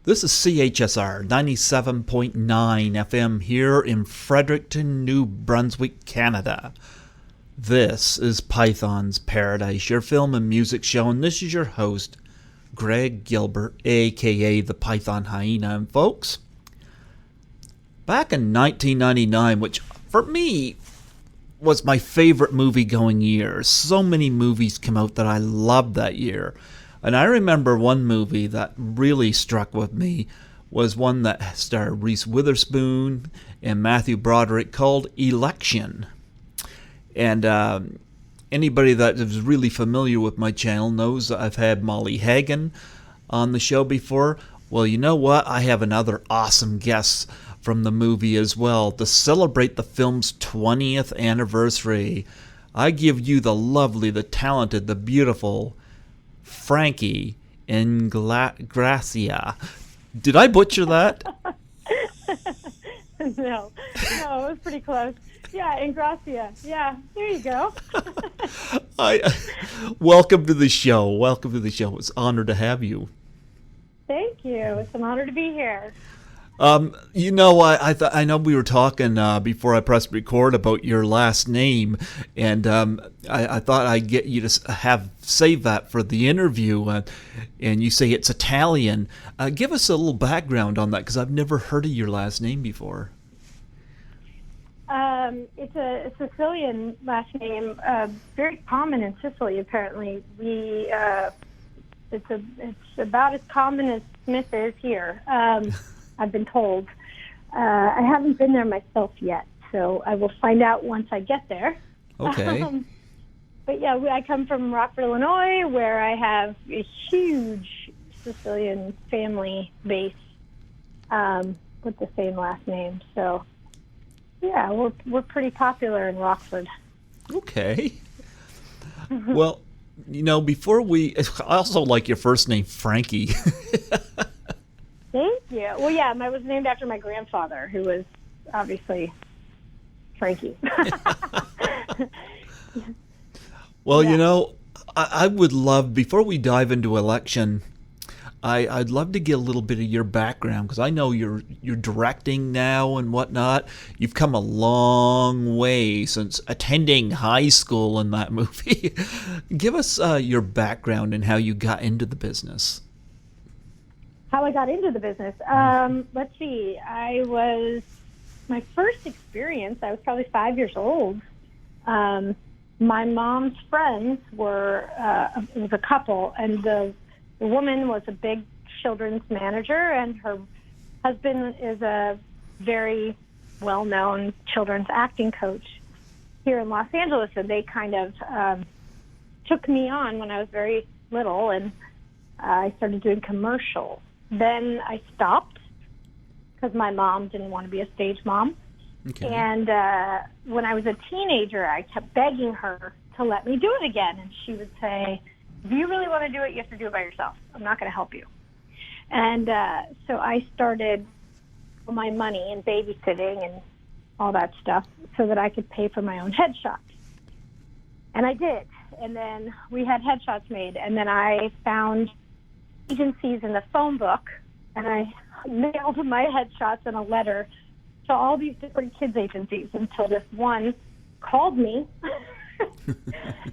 This is CHSR 97.9 FM here in Fredericton, New Brunswick, Canada. This is Python's Paradise, your film and music show, and this is your host, Greg Gilbert, aka the Python Hyena. And folks, back in 1999, which for me was my favorite movie-going year. So many movies came out that I loved that year. And I remember one movie that really struck with me was one that starred Reese Witherspoon and Matthew Broderick called Election. And anybody that is really familiar with my channel knows that I've had Molly Hagan on the show before. Well, you know what? I have another awesome guest from the movie as well to celebrate the film's 20th anniversary. I give you the lovely, the talented, the beautiful Frankie Ingrassia. Did I butcher that? No, it was pretty close. Yeah, Ingrassia. Yeah, there you go. Welcome to the show. Welcome to the show. It's an honor to have you. Thank you. It's an honor to be here. You know, I know we were talking before I pressed record about your last name, and I thought I'd get you to save that for the interview. And you say it's Italian. Give us a little background on that, because I've never heard of your last name before. It's a Sicilian last name, very common in Sicily. Apparently, it's about as common as Smith is here. I've been told. I haven't been there myself yet, so I will find out once I get there. Okay. But yeah, I come from Rockford, Illinois, where I have a huge Sicilian family base with the same last name. So yeah, we're pretty popular in Rockford. Okay. Well, you know, I also like your first name, Frankie. Thank you. Well, yeah, I was named after my grandfather, who was obviously Frankie. Well, yeah. You know, I would love, before we dive into Election, I'd love to get a little bit of your background, because I know you're directing now and whatnot. You've come a long way since attending high school in that movie. Give us your background and how you got into the business. How I got into the business. Let's see. My first experience, I was probably 5 years old. My mom's friends it was a couple, and the woman was a big children's manager, and her husband is a very well-known children's acting coach here in Los Angeles, and they kind of took me on when I was very little, and I started doing commercials. Then I stopped because my mom didn't want to be a stage mom. Okay. And when I was a teenager, I kept begging her to let me do it again. And she would say, if you really want to do it, you have to do it by yourself. I'm not going to help you. And so I started my money in babysitting and all that stuff so that I could pay for my own headshots. And I did. And then we had headshots made. And then I found agencies in the phone book, and I mailed my headshots and a letter to all these different kids agencies until this one called me.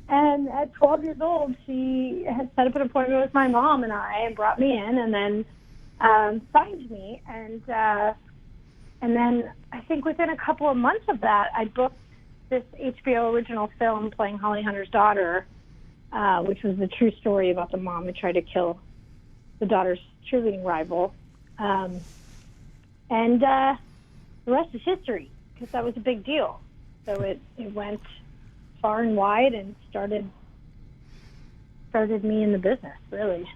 And at 12 years old, she had set up an appointment with my mom and I, and brought me in, and then signed me. And then I think within a couple of months of that, I booked this HBO original film playing Holly Hunter's daughter, which was the true story about the mom who tried to kill the daughter's cheerleading rival. And the rest is history, because that was a big deal. So it went far and wide and started me in the business, really.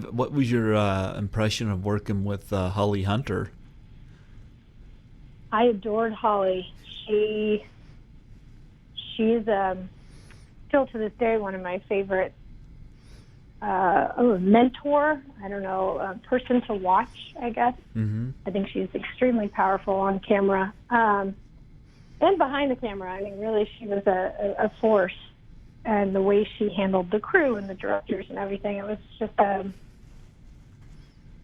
What was your impression of working with Holly Hunter? I adored Holly. She is still to this day one of my favorite mentor, person to watch, I guess. Mm-hmm. I think she's extremely powerful on camera and behind the camera. I mean, really, she was a force, and the way she handled the crew and the directors and everything, it was just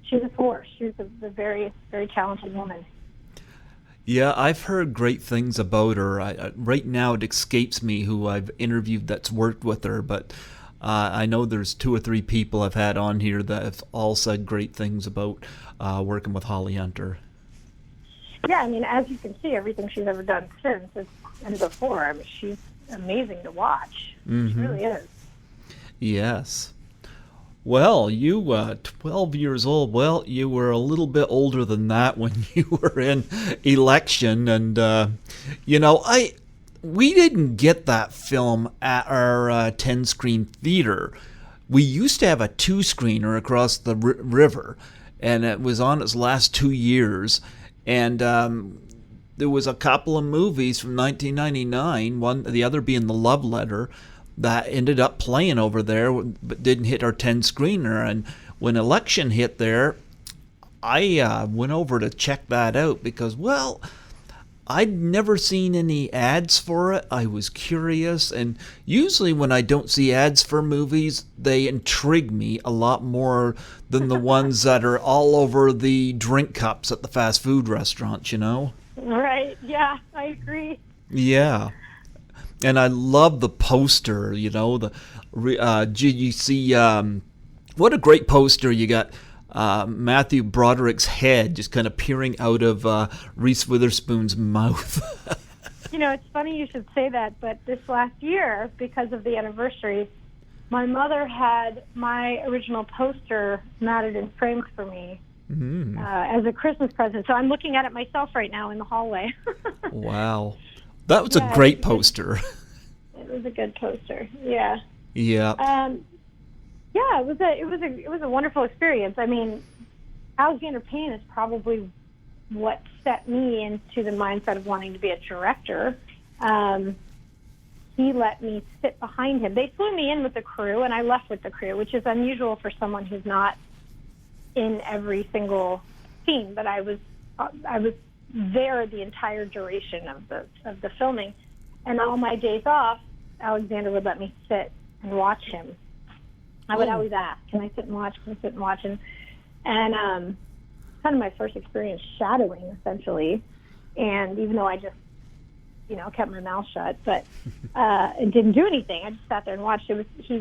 she's a force. She's a very, very talented woman. Yeah, I've heard great things about her. Right now it escapes me who I've interviewed that's worked with her, but I know there's 2 or 3 people I've had on here that have all said great things about working with Holly Hunter. Yeah, I mean, as you can see, everything she's ever done since and before, I mean, she's amazing to watch. Mm-hmm. She really is. Yes. Well, you 12 years old. Well, you were a little bit older than that when you were in Election, and we didn't get that film at our 10-screen theater. We used to have a 2-screener across the river, and it was on its last 2 years. And there was a couple of movies from 1999, the other being The Love Letter, that ended up playing over there but didn't hit our 10-screener. And when Election hit there, I went over to check that out because, well, I'd never seen any ads for it. I was curious, and usually when I don't see ads for movies, they intrigue me a lot more than the ones that are all over the drink cups at the fast food restaurants, you know? Right, yeah, I agree. Yeah. And I love the poster, you know, you see, what a great poster you got. Matthew Broderick's head just kind of peering out of Reese Witherspoon's mouth. You know, it's funny you should say that, but this last year, because of the anniversary, my mother had my original poster mounted in frames for me as a Christmas present. So I'm looking at it myself right now in the hallway. Wow. That was a great poster. It was a good poster, yeah. Yeah. Yeah, it was a wonderful experience. I mean, Alexander Payne is probably what set me into the mindset of wanting to be a director. He let me sit behind him. They flew me in with the crew, and I left with the crew, which is unusual for someone who's not in every single scene. But I was there the entire duration of the filming, and all my days off, Alexander would let me sit and watch him. I would always ask, can I sit and watch? Can I sit and watch? And kind of my first experience shadowing, essentially. And even though I just, kept my mouth shut, but and didn't do anything, I just sat there and watched. He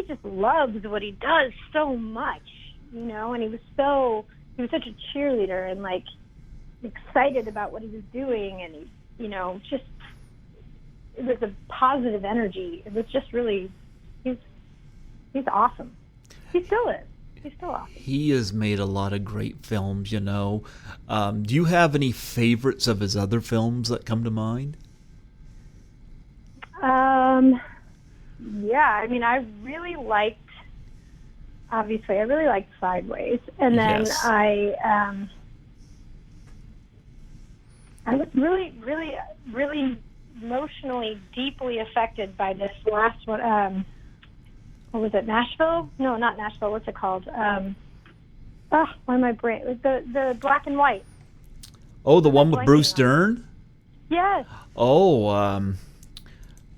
just loves what he does so much, and he was such a cheerleader and like excited about what he was doing, and just it was a positive energy. It was just really. He's awesome. He still is. He's still awesome. He has made a lot of great films, Do you have any favorites of his other films that come to mind? Yeah, I mean, I really liked Sideways. And then yes. I was really, really, really emotionally deeply affected by this last one. What was it, Nashville? No, not Nashville. What's it called? Why am I brain? The black and white. Oh, the one with Bruce Dern? Yes. Oh,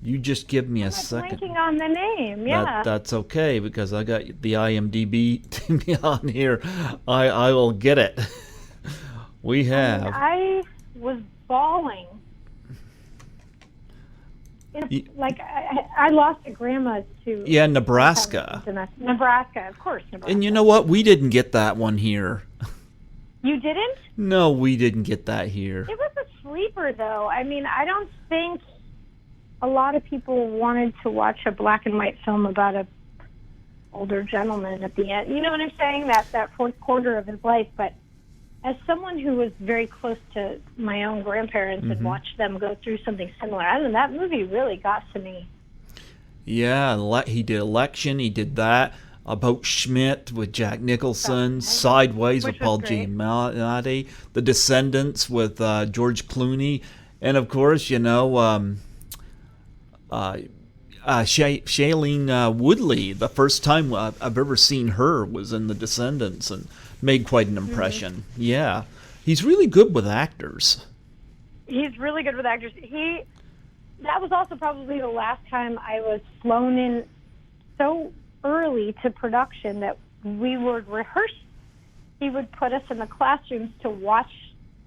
you just give me a second. I'm blanking on the name. Yeah. That's okay because I got the IMDb on here. I will get it. We have. I was bawling. I lost a grandma to... Yeah, Nebraska. Nebraska, of course, Nebraska. And you know what? We didn't get that one here. You didn't? No, we didn't get that here. It was a sleeper, though. I mean, I don't think a lot of people wanted to watch a black and white film about a older gentleman at the end. You know what I'm saying? That fourth quarter of his life. But as someone who was very close to my own grandparents and watched them go through something similar, I don't know, that movie really got to me. Yeah, he did Election. He did that. About Schmidt with Jack Nicholson. Sideways with Paul Giamatti. The Descendants with George Clooney. And, of course, Shailene Woodley. The first time I've ever seen her was in The Descendants and made quite an impression. Yeah. He's really good with actors. He's really good with actors. That was also probably the last time I was flown in so early to production that we would rehearse. He would put us in the classrooms to watch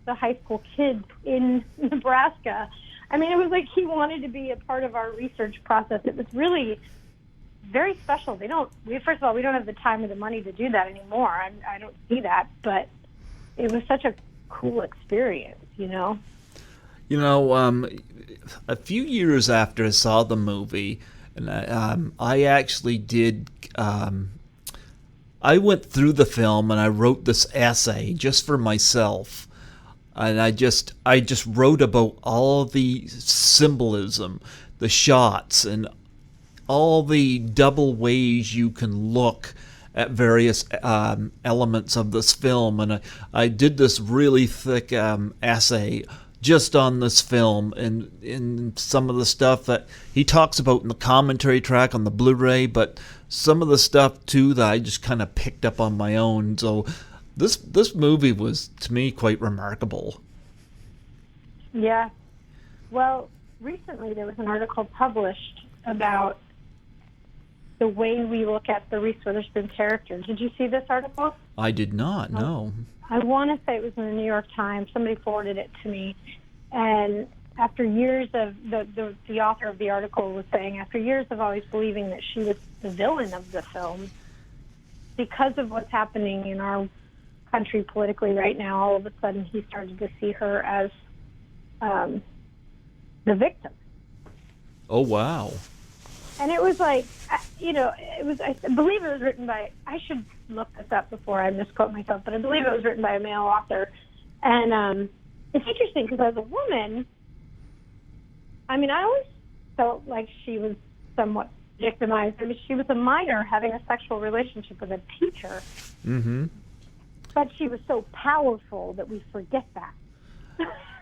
the high school kids in Nebraska. I mean, it was like he wanted to be a part of our research process. It was really very special. First of all, we don't have the time or the money to do that anymore. I don't see that, but it was such a cool experience, you know? You know, a few years after I saw the movie, and I actually did, I went through the film and I wrote this essay just for myself. And I just wrote about all the symbolism, the shots, and all the double ways you can look at various elements of this film. And I did this really thick essay just on this film and in some of the stuff that he talks about in the commentary track on the Blu-ray, but some of the stuff too that I just kind of picked up on my own. So this movie was, to me, quite remarkable. Yeah. Well, recently there was an article published about the way we look at the Reese Witherspoon character. Did you see this article? I did not, no. I want to say it was in the New York Times. Somebody forwarded it to me. And after years of, the author of the article was saying, after years of always believing that she was the villain of the film, because of what's happening in our country politically right now, all of a sudden he started to see her as the victim. Oh, wow. And it was like, you know, I believe it was written by, I should look this up before I misquote myself, but I believe it was written by a male author. And it's interesting because as a woman, I mean, I always felt like she was somewhat victimized. I mean, she was a minor having a sexual relationship with a teacher. Mm-hmm. But she was so powerful that we forget that.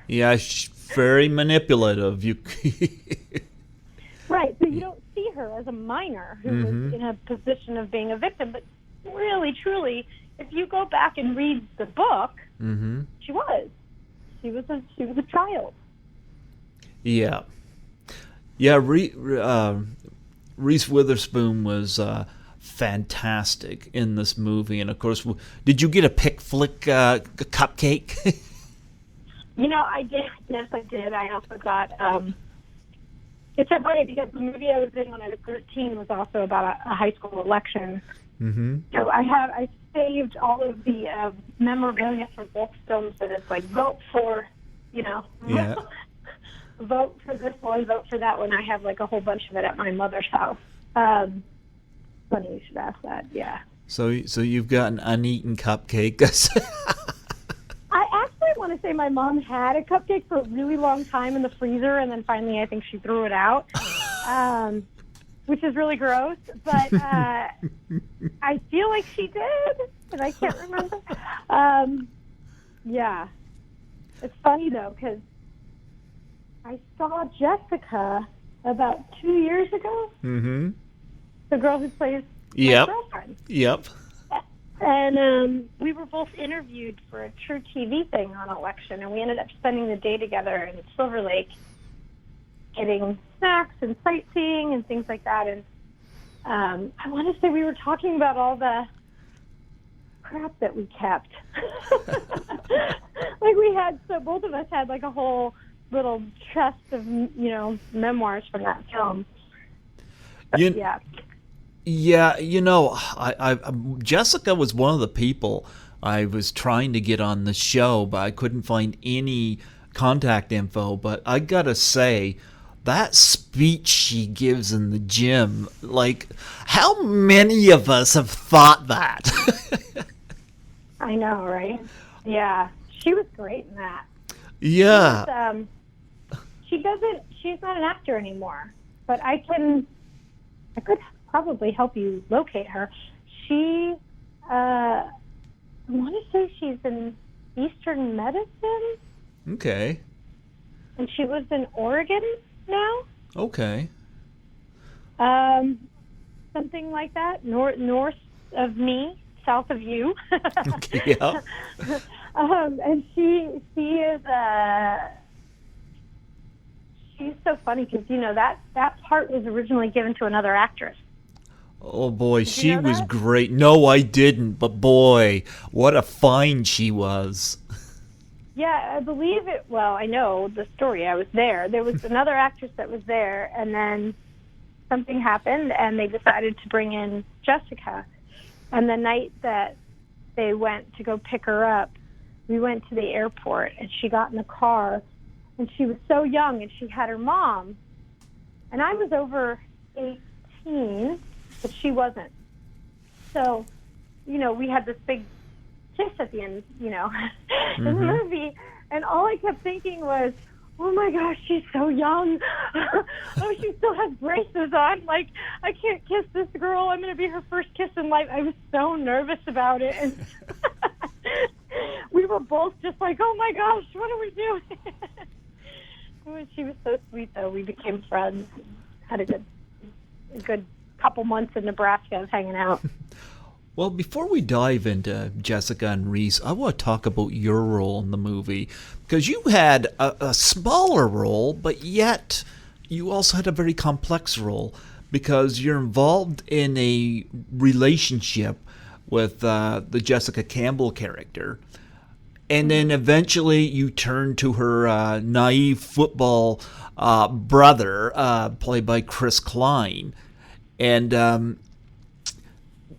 Yeah, she's very manipulative. Right, so you don't see her as a minor who was in a position of being a victim, but really, truly, if you go back and read the book, she was. She was a child. Yeah. Yeah, Reese Witherspoon was fantastic in this movie, and of course, did you get a pick flick cupcake? You know, I did. Yes, I did. I also got. It's so funny because the movie I was in when I was 13 was also about a high school election. So I saved all of the memorabilia for both films, and it's like vote for, you know, vote for this one, vote for that one. I have like a whole bunch of it at my mother's house. Funny you should ask that. Yeah. So you've got an uneaten cupcake. I actually want to say my mom had a cupcake for a really long time in the freezer, and then finally I think she threw it out, which is really gross. But I feel like she did, and I can't remember. Yeah. It's funny, though, because I saw Jessica about 2 years ago. The girl who plays my girlfriend. Yep. And we were both interviewed for a True TV thing on election, and we ended up spending the day together in Silver Lake, getting snacks and sightseeing and things like that. And I want to say we were talking about all the crap that we kept. Like we had, so both of us had like a whole little chest of, you know, memoirs from that film. Yeah. Yeah, you know, I Jessica was one of the people I was trying to get on the show, but I couldn't find any contact info. But I gotta say, that speech she gives in the gym, like, how many of us have thought that? I know, right? Yeah, she was great in that. Yeah. She's not an actor anymore, but I could probably help you locate her. She, I want to say she's in Eastern medicine. Okay. And she lives in Oregon now. Okay. Something like that. North of me, south of you. Okay, yeah. And she is, she's so funny because, you know, that part was originally given to another actress. Oh boy, Did you she know was that? great. No, I didn't, but boy, what a find she was. Yeah, I believe it. Well, I know the story. I was there. There was another actress that was there, and then something happened, and they decided to bring in Jessica. And the night that they went to go pick her up, we went to the airport, and she got in the car, and she was so young, and she had her mom. And I was over 18, but she wasn't. So, we had this big kiss at the end, in the movie. And all I kept thinking was, oh my gosh, she's so young. Oh, she still has braces on. Like, I can't kiss this girl. I'm going to be her first kiss in life. I was so nervous about it. And we were both just like, oh my gosh, what are we doing? She was so sweet, though. We became friends. Had a good couple months in Nebraska of hanging out. Well, before we dive into Jessica and Reese, I want to talk about your role in the movie, because you had a smaller role, but yet you also had a very complex role, because you're involved in a relationship with the Jessica Campbell character, and then eventually you turn to her naive football brother, played by Chris Klein, and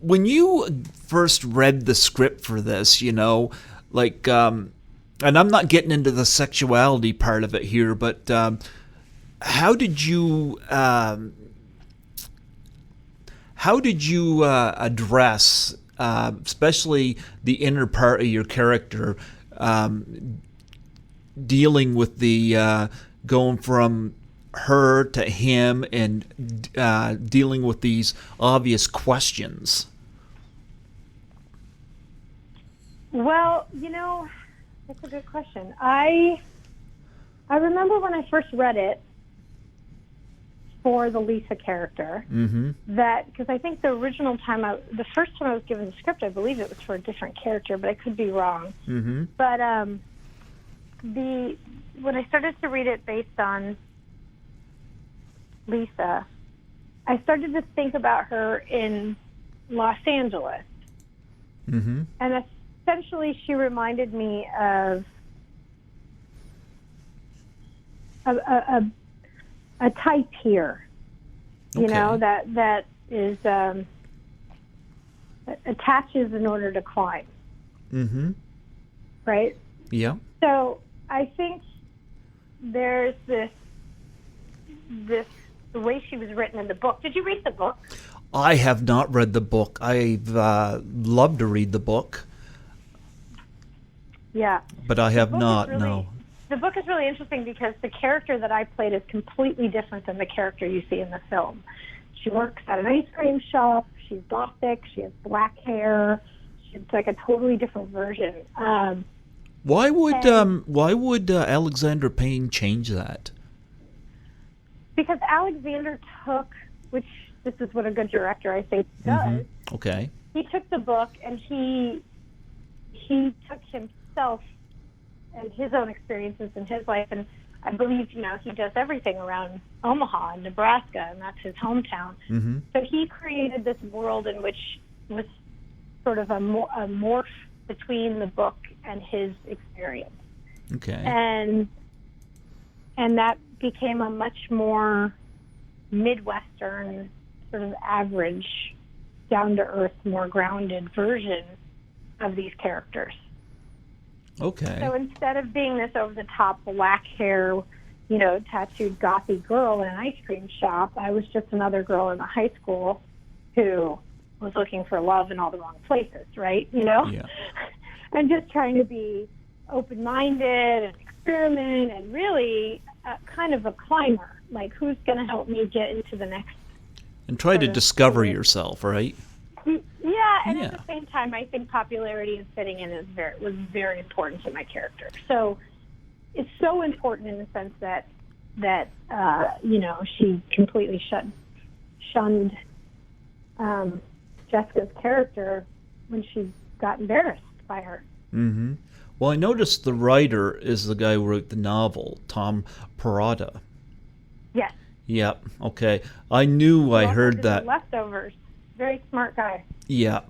when you first read the script for this, and I'm not getting into the sexuality part of it here, but how did you address, especially the inner part of your character, dealing with the going from her to him and dealing with these obvious questions? Well, that's a good question. I remember when I first read it for the Lisa character, that, because I think the first time I was given the script, I believe it was for a different character, but I could be wrong. But when I started to read it based on Lisa, I started to think about her in Los Angeles. And essentially she reminded me of a type here, that is attaches in order to climb. Right? Yeah. So I think there's the way she was written in the book. Did you read the book? I have not read the book. I've loved to read the book. Yeah. But I have not, no. The book is really interesting because the character that I played is completely different than the character you see in the film. She works at an ice cream shop. She's gothic. She has black hair. She's like a totally different version. Why would Alexander Payne change that? Because Alexander took, which this is what a good director, I think, does. Okay. He took the book and he took himself and his own experiences in his life, and I believe, he does everything around Omaha and Nebraska, and that's his hometown. So he created this world in which was sort of a morph between the book and his experience. Okay. And that became a much more Midwestern, sort of average, down-to-earth, more grounded version of these characters. Okay. So instead of being this over-the-top black hair, tattooed gothy girl in an ice cream shop, I was just another girl in a high school who was looking for love in all the wrong places, right? Yeah. And just trying to be open-minded and experiment and really kind of a climber. Like, who's going to help me get into the next? And try to discover yourself, right? Yeah, and at the same time, I think popularity and fitting in was very important to my character. So it's so important in the sense that she completely shunned Jessica's character when she got embarrassed by her. Well, I noticed the writer is the guy who wrote the novel, Tom Yes. Yep. Okay. I knew I heard that. Leftovers. Very smart guy. Yeah.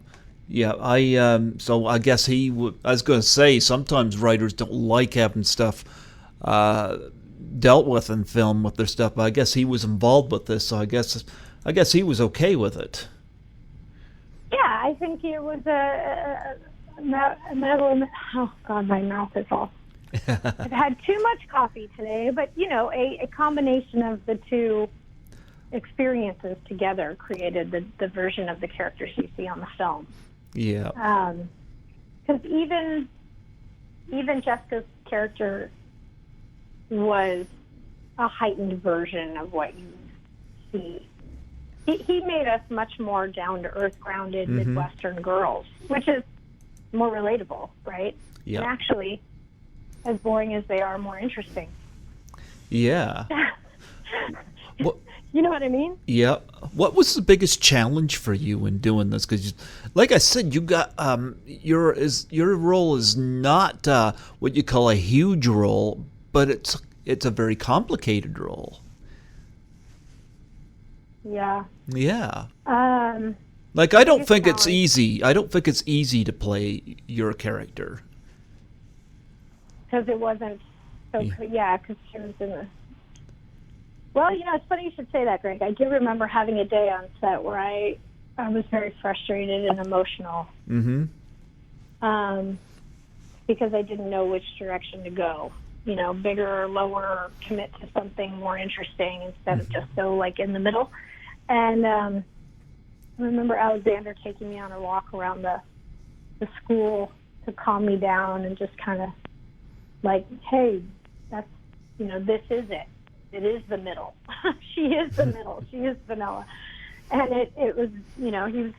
Yeah, so I guess I was going to say, sometimes writers don't like having stuff dealt with in film with their stuff, but I guess he was involved with this, so I guess he was okay with it. Yeah, I think it was a oh God, my mouth is all. I've had too much coffee today, but a combination of the two experiences together created the version of the characters you see on the film. Yeah. Because even Jessica's character was a heightened version of what you see. He made us much more down-to-earth, grounded Midwestern girls, which is more relatable, right? Yeah. And actually, as boring as they are, more interesting. Yeah. What? You know what I mean? Yeah. What was the biggest challenge for you in doing this? Because, like I said, you got your role is not what you call a huge role, but it's a very complicated role. Yeah. Yeah. Like I don't think it's easy. I don't think it's easy to play your character. Because it wasn't so. Yeah. Because she was in the. Well, it's funny you should say that, Greg. I do remember having a day on set where I was very frustrated and emotional. Because I didn't know which direction to go. Bigger or lower, or commit to something more interesting instead of just so in the middle. And I remember Alexander taking me on a walk around the school to calm me down and just kind of hey, that's this is it. It is the middle. She is the middle. She is vanilla. And it was, he was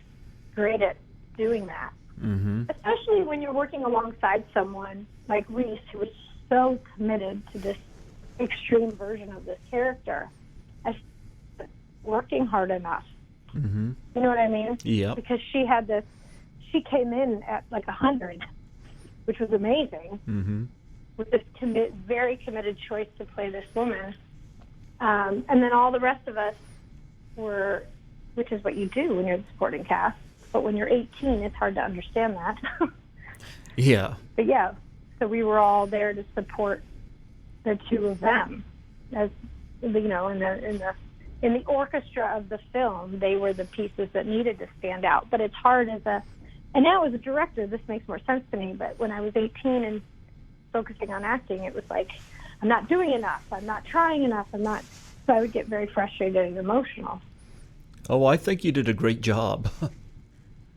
great at doing that. Especially when you're working alongside someone like Reese, who was so committed to this extreme version of this character. I working hard enough. You know what I mean? Yeah. Because she came in at 100, which was amazing. With this very committed choice to play this woman. And then all the rest of us were, which is what you do when you're the supporting cast, but when you're 18, it's hard to understand that. Yeah. But yeah, so we were all there to support the two of them, as in the orchestra of the film. They were the pieces that needed to stand out. But it's hard and now as a director, this makes more sense to me. But when I was 18 and focusing on acting, it was I'm not doing enough. I'm not trying enough. So I would get very frustrated and emotional. Oh, I think you did a great job.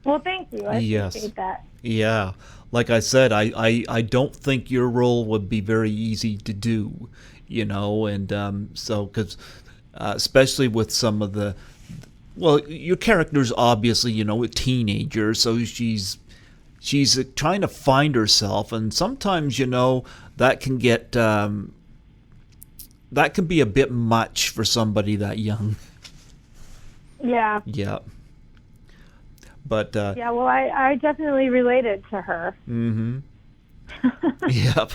Well, thank you. I appreciate that. Yeah. Like I said, I don't think your role would be very easy to do, and so, because especially with some of your character's obviously, a teenager, so she's trying to find herself, and sometimes that can get that can be a bit much for somebody that young. Yeah. Yeah. But yeah, well, I definitely related to her. Yep.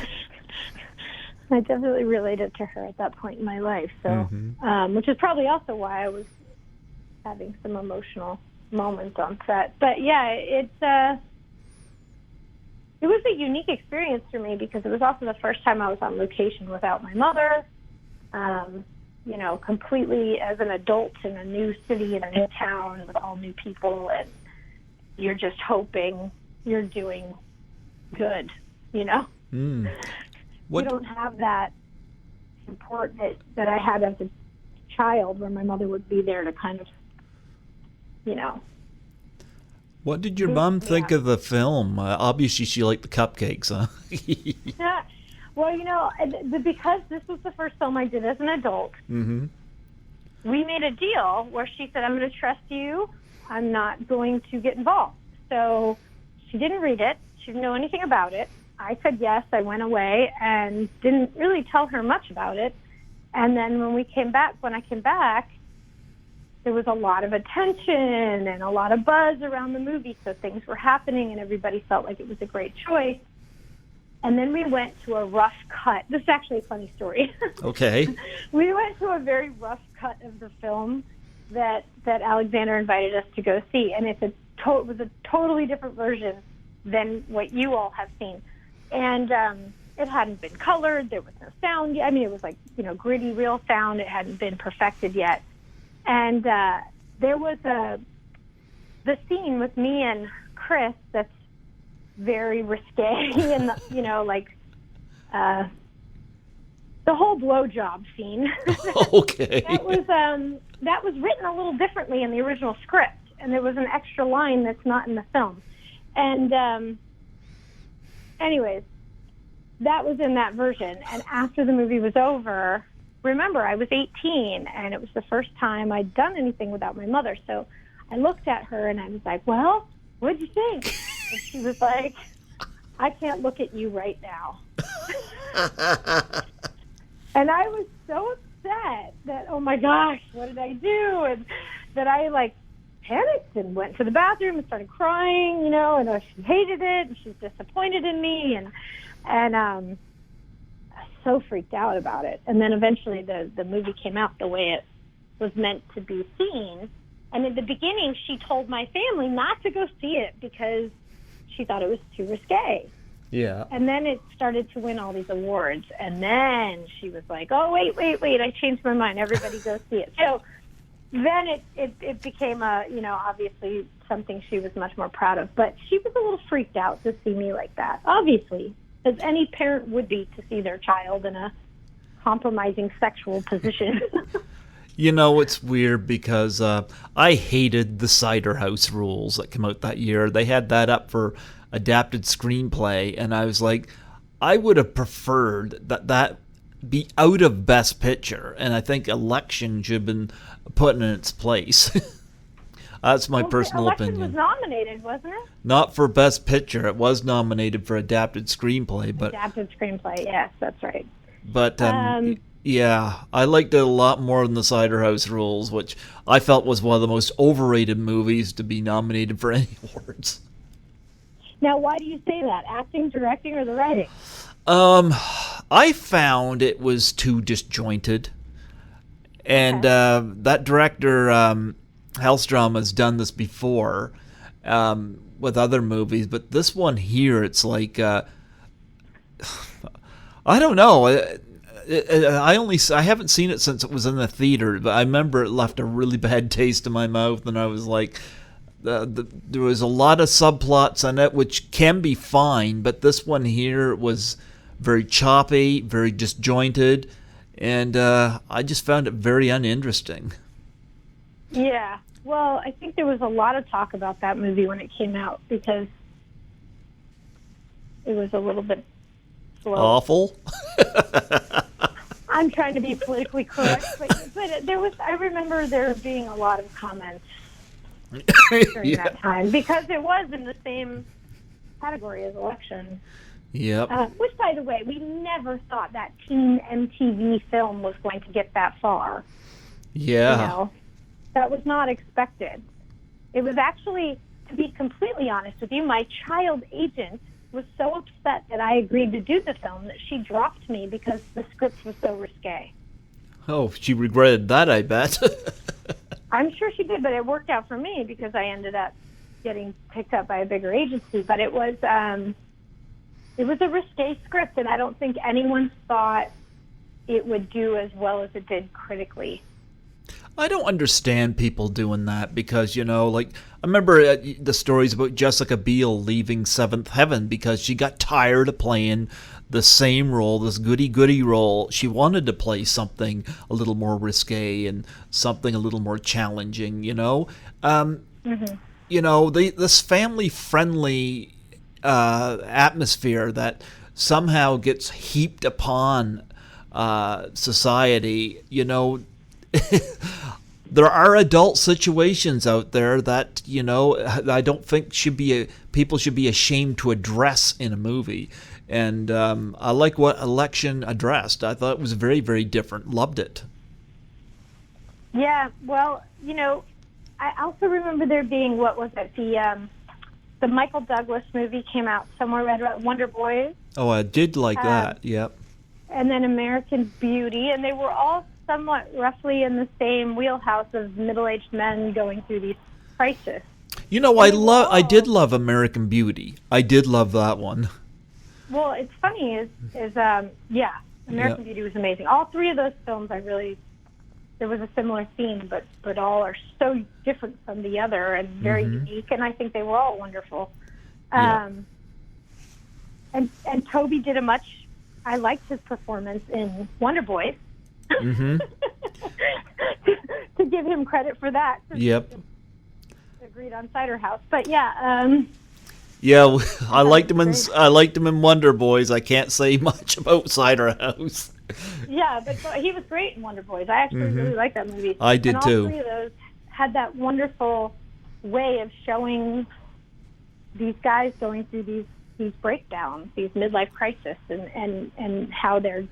I definitely related to her at that point in my life, so which is probably also why I was having some emotional moments on set. But yeah, it was a unique experience for me because it was also the first time I was on location without my mother. Completely as an adult in a new city, in a new town with all new people, and you're just hoping you're doing good, You don't have that support that I had as a child, where my mother would be there to kind of, What did your mom think of the film? Obviously, she liked the cupcakes, huh? Yeah. Well, because this was the first film I did as an adult, we made a deal where she said, I'm going to trust you. I'm not going to get involved. So she didn't read it. She didn't know anything about it. I said yes. I went away and didn't really tell her much about it. And then when I came back, there was a lot of attention and a lot of buzz around the movie. So things were happening and everybody felt like it was a great choice. And then we went to a rough cut. This is actually a funny story. Okay. We went to a very rough cut of the film that Alexander invited us to go see, and it was a totally different version than what you all have seen. And it hadn't been colored. There was no sound. I mean, it was like, gritty, real sound. It hadn't been perfected yet. And there was the scene with me and Chris that's very risque, and the whole blowjob scene. Okay. that was written a little differently in the original script, and there was an extra line that's not in the film. And anyways, that was in that version. And after the movie was over, remember, I was 18, and it was the first time I'd done anything without my mother. So I looked at her, and I was like, well, what'd you think? And she was like, I can't look at you right now. And I was so upset that, oh my gosh, what did I do? And that I panicked and went to the bathroom and started crying, and she hated it, and she's disappointed in me, and I was so freaked out about it. And then eventually the movie came out the way it was meant to be seen. And in the beginning, she told my family not to go see it because she thought it was too risque. Yeah. And then it started to win all these awards. And then she was like, oh, wait, I changed my mind. Everybody go see it. So then it became obviously something she was much more proud of. But she was a little freaked out to see me like that, obviously, as any parent would be to see their child in a compromising sexual position. It's weird because I hated the Cider House Rules that came out that year. They had that up for adapted screenplay, and I was like, I would have preferred that be out of Best Picture, and I think Election should have been put in its place. That's my personal opinion. Election was nominated, wasn't it? Not for Best Picture. It was nominated for adapted screenplay, but adapted screenplay. Yes, that's right. But yeah, I liked it a lot more than the Cider House Rules, which I felt was one of the most overrated movies to be nominated for any awards. Now, why do you say that? Acting, directing, or the writing? I found it was too disjointed. And that director, Hellstrom, has done this before with other movies, but this one here, it's like, I don't know. I haven't seen it since it was in the theater, but I remember it left a really bad taste in my mouth, and I was like, there was a lot of subplots in it, which can be fine, but this one here was very choppy, very disjointed, and I just found it very uninteresting. Yeah, well, I think there was a lot of talk about that movie when it came out because it was a little bit slow. Awful. I'm trying to be politically correct, but I remember there being a lot of comments during that time because it was in the same category as Election. Yep. Which, by the way, we never thought that teen MTV film was going to get that far. Yeah. That was not expected. It was actually, to be completely honest with you, my child agent was so upset that I agreed to do the film that she dropped me because the script was so risque. Oh, she regretted that, I bet. I'm sure she did, but it worked out for me because I ended up getting picked up by a bigger agency. But it was a risque script, and I don't think anyone thought it would do as well as it did critically. I don't understand people doing that because, I remember the stories about Jessica Biel leaving Seventh Heaven because she got tired of playing the same role, this goody-goody role. She wanted to play something a little more risque and something a little more challenging, this family-friendly atmosphere that somehow gets heaped upon society, there are adult situations out there that, I don't think people should be ashamed to address in a movie. And I like what Election addressed. I thought it was very, very different. Loved it. Yeah, well, I also remember there being, what was it, the Michael Douglas movie came out somewhere right around Wonder Boys. Oh, I did like that, yep. And then American Beauty, and they were all somewhat roughly in the same wheelhouse of middle-aged men going through these crises. You know, I did love American Beauty. I did love that one. Well, it's funny American Beauty was amazing. All three of those films, there was a similar theme, but all are so different from the other and very unique, and I think they were all wonderful. And Toby did I liked his performance in Wonder Boys. To give him credit for that. Yep. Agreed on Cider House, but yeah, I liked him in Wonder Boys. I can't say much about Cider House. Yeah, but he was great in Wonder Boys. I actually really liked that movie. I did too. All three of those had that wonderful way of showing these guys going through these breakdowns, these midlife crises, and how they're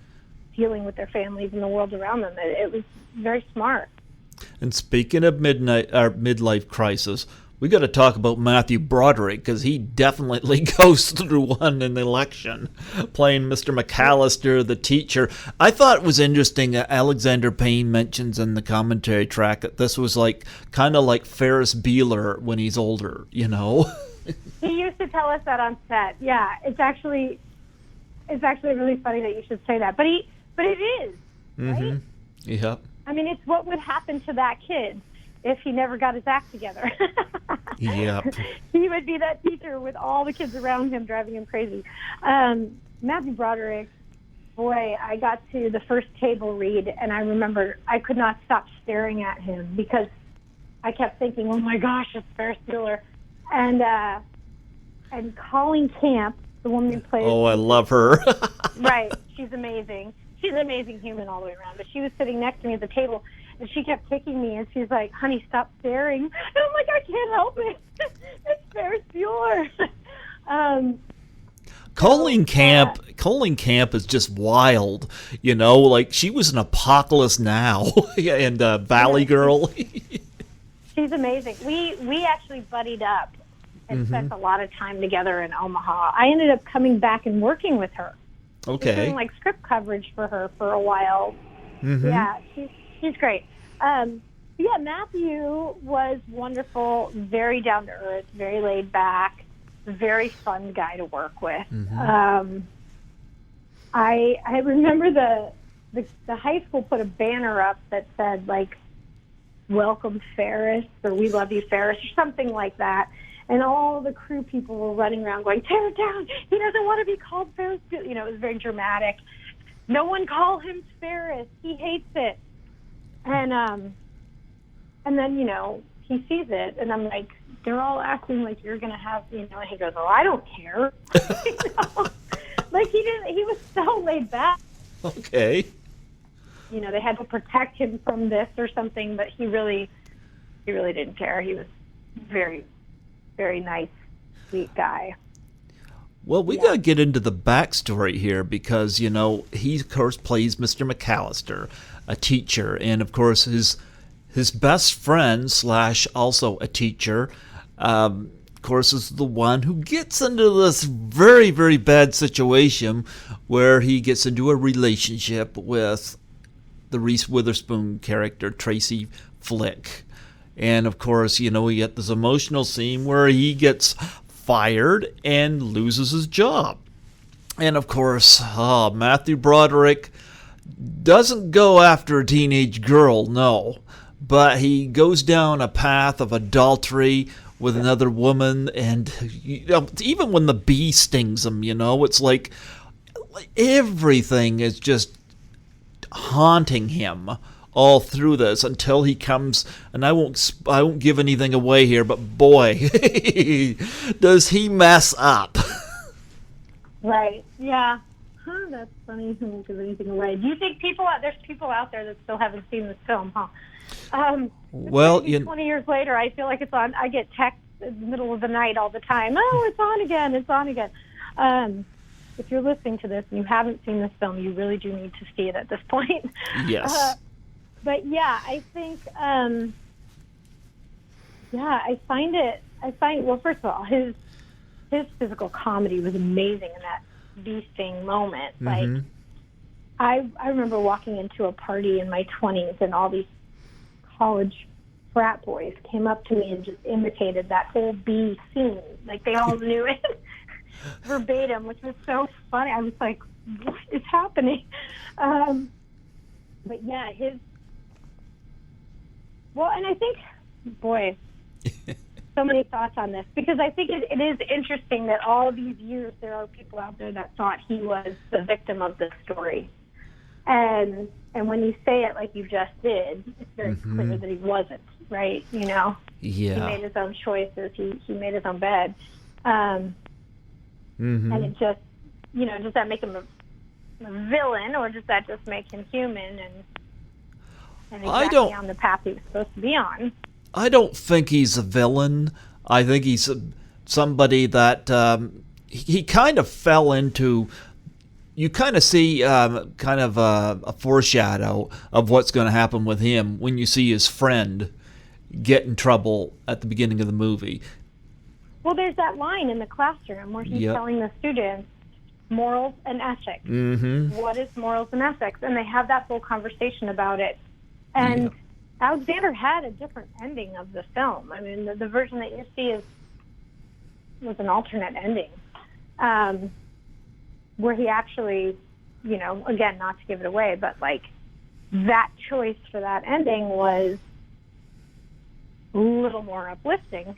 dealing with their families and the world around them. It was very smart. And speaking of midlife crisis, we got to talk about Matthew Broderick, because he definitely goes through one in the election, playing Mr. McAllister, the teacher. I thought it was interesting that Alexander Payne mentions in the commentary track that this was kind of like Ferris Bueller when he's older, you know? He used to tell us that on set. Yeah, it's actually really funny that you should say that. But it is, right? Yep. I mean, it's what would happen to that kid if he never got his act together. Yep. He would be that teacher with all the kids around him driving him crazy. Matthew Broderick, boy, I got to the first table read, and I remember I could not stop staring at him because I kept thinking, oh my gosh, it's Ferris Bueller. And Colleen Camp, the woman who plays... Oh, I love her. Right. She's amazing. She's an amazing human all the way around. But she was sitting next to me at the table, and she kept kicking me, and she's like, honey, stop staring. And I'm like, I can't help it. It's Ferris Bueller. Colleen Camp is just wild, you know, like she was an Apocalypse Now and Valley Girl. She's amazing. We actually buddied up and spent a lot of time together in Omaha. I ended up coming back and working with her. Okay. Doing like script coverage for her for a while. Yeah, she's great. Yeah, Matthew was wonderful, very down to earth, very laid back, very fun guy to work with. I remember the high school put a banner up that said like, "Welcome Ferris," or "We love you Ferris," or something like that. And all the crew people were running around going, "Tear it down! He doesn't want to be called Ferris." You know, it was very dramatic. No one call him Ferris. He hates it. And then, you know, he sees it, and I'm like, they're all acting like you're going to have, you know, and he goes, "Oh, I don't care." You know? Like, he was so laid back. Okay. You know, they had to protect him from this or something, but he really didn't care. He was very, very nice, sweet guy. Well, we got to get into the backstory here because, you know, he, of course, plays Mr. McAllister, a teacher, and, of course, his best friend / also a teacher, of course, is the one who gets into this very, very bad situation where he gets into a relationship with the Reese Witherspoon character, Tracy Flick. And, of course, you know, we get this emotional scene where he gets fired and loses his job. And, of course, Matthew Broderick doesn't go after a teenage girl, no. But he goes down a path of adultery with another woman. And you know, even when the bee stings him, you know, it's like everything is just haunting him all through this until he comes, and I won't give anything away here, but boy, does he mess up. Right. Yeah. That's funny. I won't give anything away. Do you think there's people out there that still haven't seen this film, huh? Well, 20 years later, I feel like it's on. I get texts in the middle of the night all the time. Oh, it's on again. It's on again. If you're listening to this and you haven't seen this film, you really do need to see it at this point. Yes. But yeah, I think, well, first of all, his physical comedy was amazing in that bee sting moment. Like, I remember walking into a party in my 20s, and all these college frat boys came up to me and just imitated that whole bee scene. Like, they all knew it verbatim, which was so funny. I was like, what is happening? But yeah, and I think, boy, so many thoughts on this, because I think it is interesting that all these years there are people out there that thought he was the victim of this story. And when you say it like you just did, it's very clear that he wasn't, right? You know? Yeah. He made his own choices. He made his own bed. And it just, you know, does that make him a villain, or does that just make him human and exactly on the path he was supposed to be on? I don't think he's a villain. I think he's somebody that he kind of fell into. You kind of see kind of a foreshadow of what's going to happen with him when you see his friend get in trouble at the beginning of the movie. Well, there's that line in the classroom where he's telling the students morals and ethics. What is morals and ethics? And they have that whole conversation about it. And Alexander had a different ending of the film. I mean, the version that you see was an alternate ending, where he actually, you know, again, not to give it away, but like that choice for that ending was a little more uplifting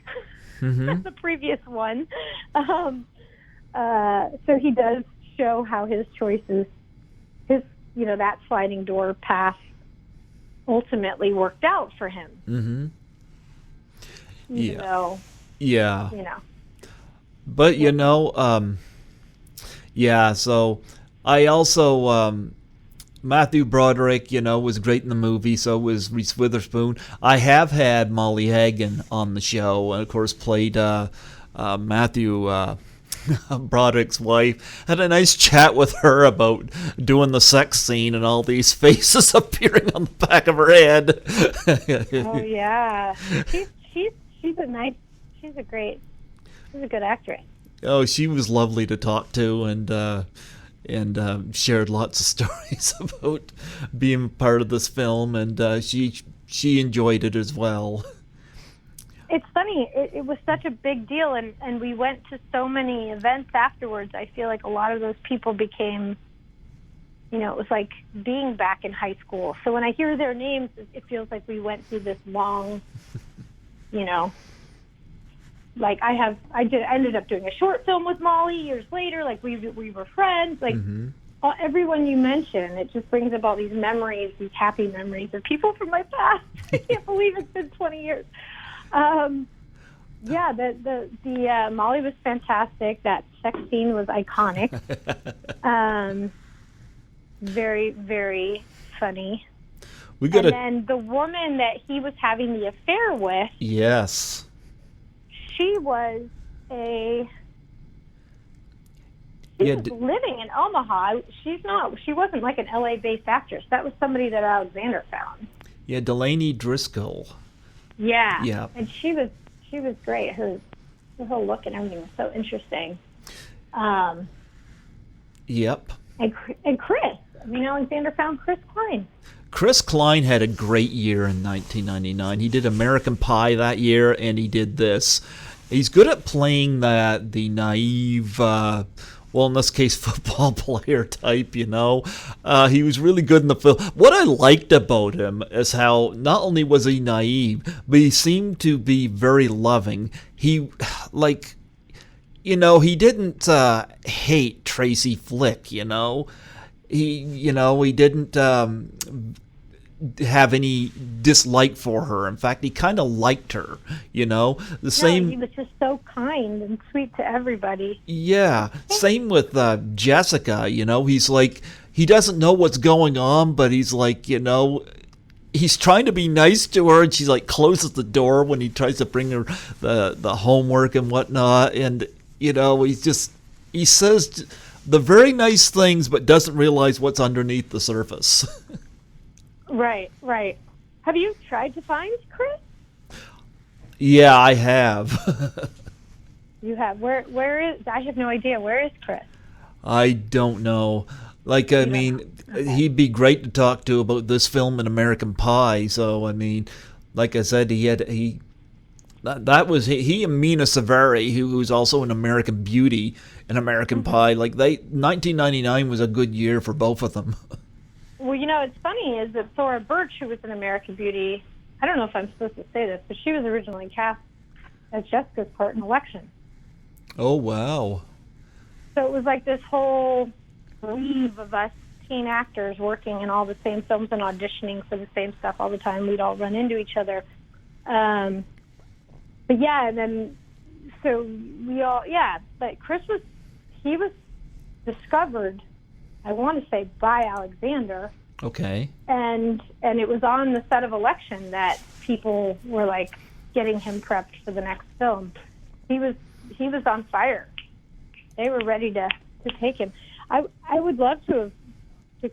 than the previous one. So he does show how his choices, you know, that sliding door path ultimately worked out for him. Even though, you know. But, you know, so I also, Matthew Broderick, you know, was great in the movie, so was Reese Witherspoon. I have had Molly Hagan on the show, and of course played Matthew Broderick's wife. Had a nice chat with her about doing the sex scene and all these faces appearing on the back of her head. Oh yeah, she's a good actress. Oh, she was lovely to talk to, and shared lots of stories about being part of this film, and she enjoyed it as well. It's funny. It was such a big deal, and we went to so many events afterwards. I feel like a lot of those people became, you know, it was like being back in high school. So when I hear their names, it feels like we went through this long, you know, like I ended up doing a short film with Molly years later. Like we were friends. Like everyone you mention, it just brings about these memories, these happy memories of people from my past. I can't believe it's been 20 years. The Molly was fantastic. That sex scene was iconic. Very, very funny. Then the woman that he was having the affair with. Yes. She was living in Omaha. She wasn't like an LA-based actress. That was somebody that Alexander found. Yeah, Delaney Driscoll. Yeah. Yeah. And she was great. Her whole look and everything was so interesting. Yep. And Chris. I mean, Alexander found Chris Klein. Chris Klein had a great year in 1999. He did American Pie that year, and he did this. He's good at playing the naive, well, in this case, football player type, you know. He was really good in the film. What I liked about him is how not only was he naive, but he seemed to be very loving. He, like, you know, he didn't hate Tracy Flick, you know. He didn't have any dislike for her. In fact, he kind of liked her, you know. He was just so kind and sweet to everybody. Yeah, same with Jessica, you know. He's like, he doesn't know what's going on, but he's like, you know, he's trying to be nice to her, and she's like closes the door when he tries to bring her the homework and whatnot, and, you know, he says the very nice things, but doesn't realize what's underneath the surface. Right. Have you tried to find Chris? Yeah, I have. You have. Where is? I have no idea. Where is Chris? I don't know. Like, I mean, he'd be great to talk to about this film and American Pie. So, I mean, like I said, that was he and Mina Severi, who's also an American Beauty and American Pie. Like 1999 was a good year for both of them. Well, it's funny is that Thora Birch, who was an American Beauty, I don't know if I'm supposed to say this, but she was originally cast as Jessica's part in Election. Oh, wow. So it was like this whole weave of us teen actors working in all the same films and auditioning for the same stuff all the time. We'd all run into each other. But yeah, and then, so we all, but Chris was discovered, I want to say, by Alexander. Okay. And it was on the set of Election that people were like getting him prepped for the next film. He was on fire. They were ready to take him. I would love to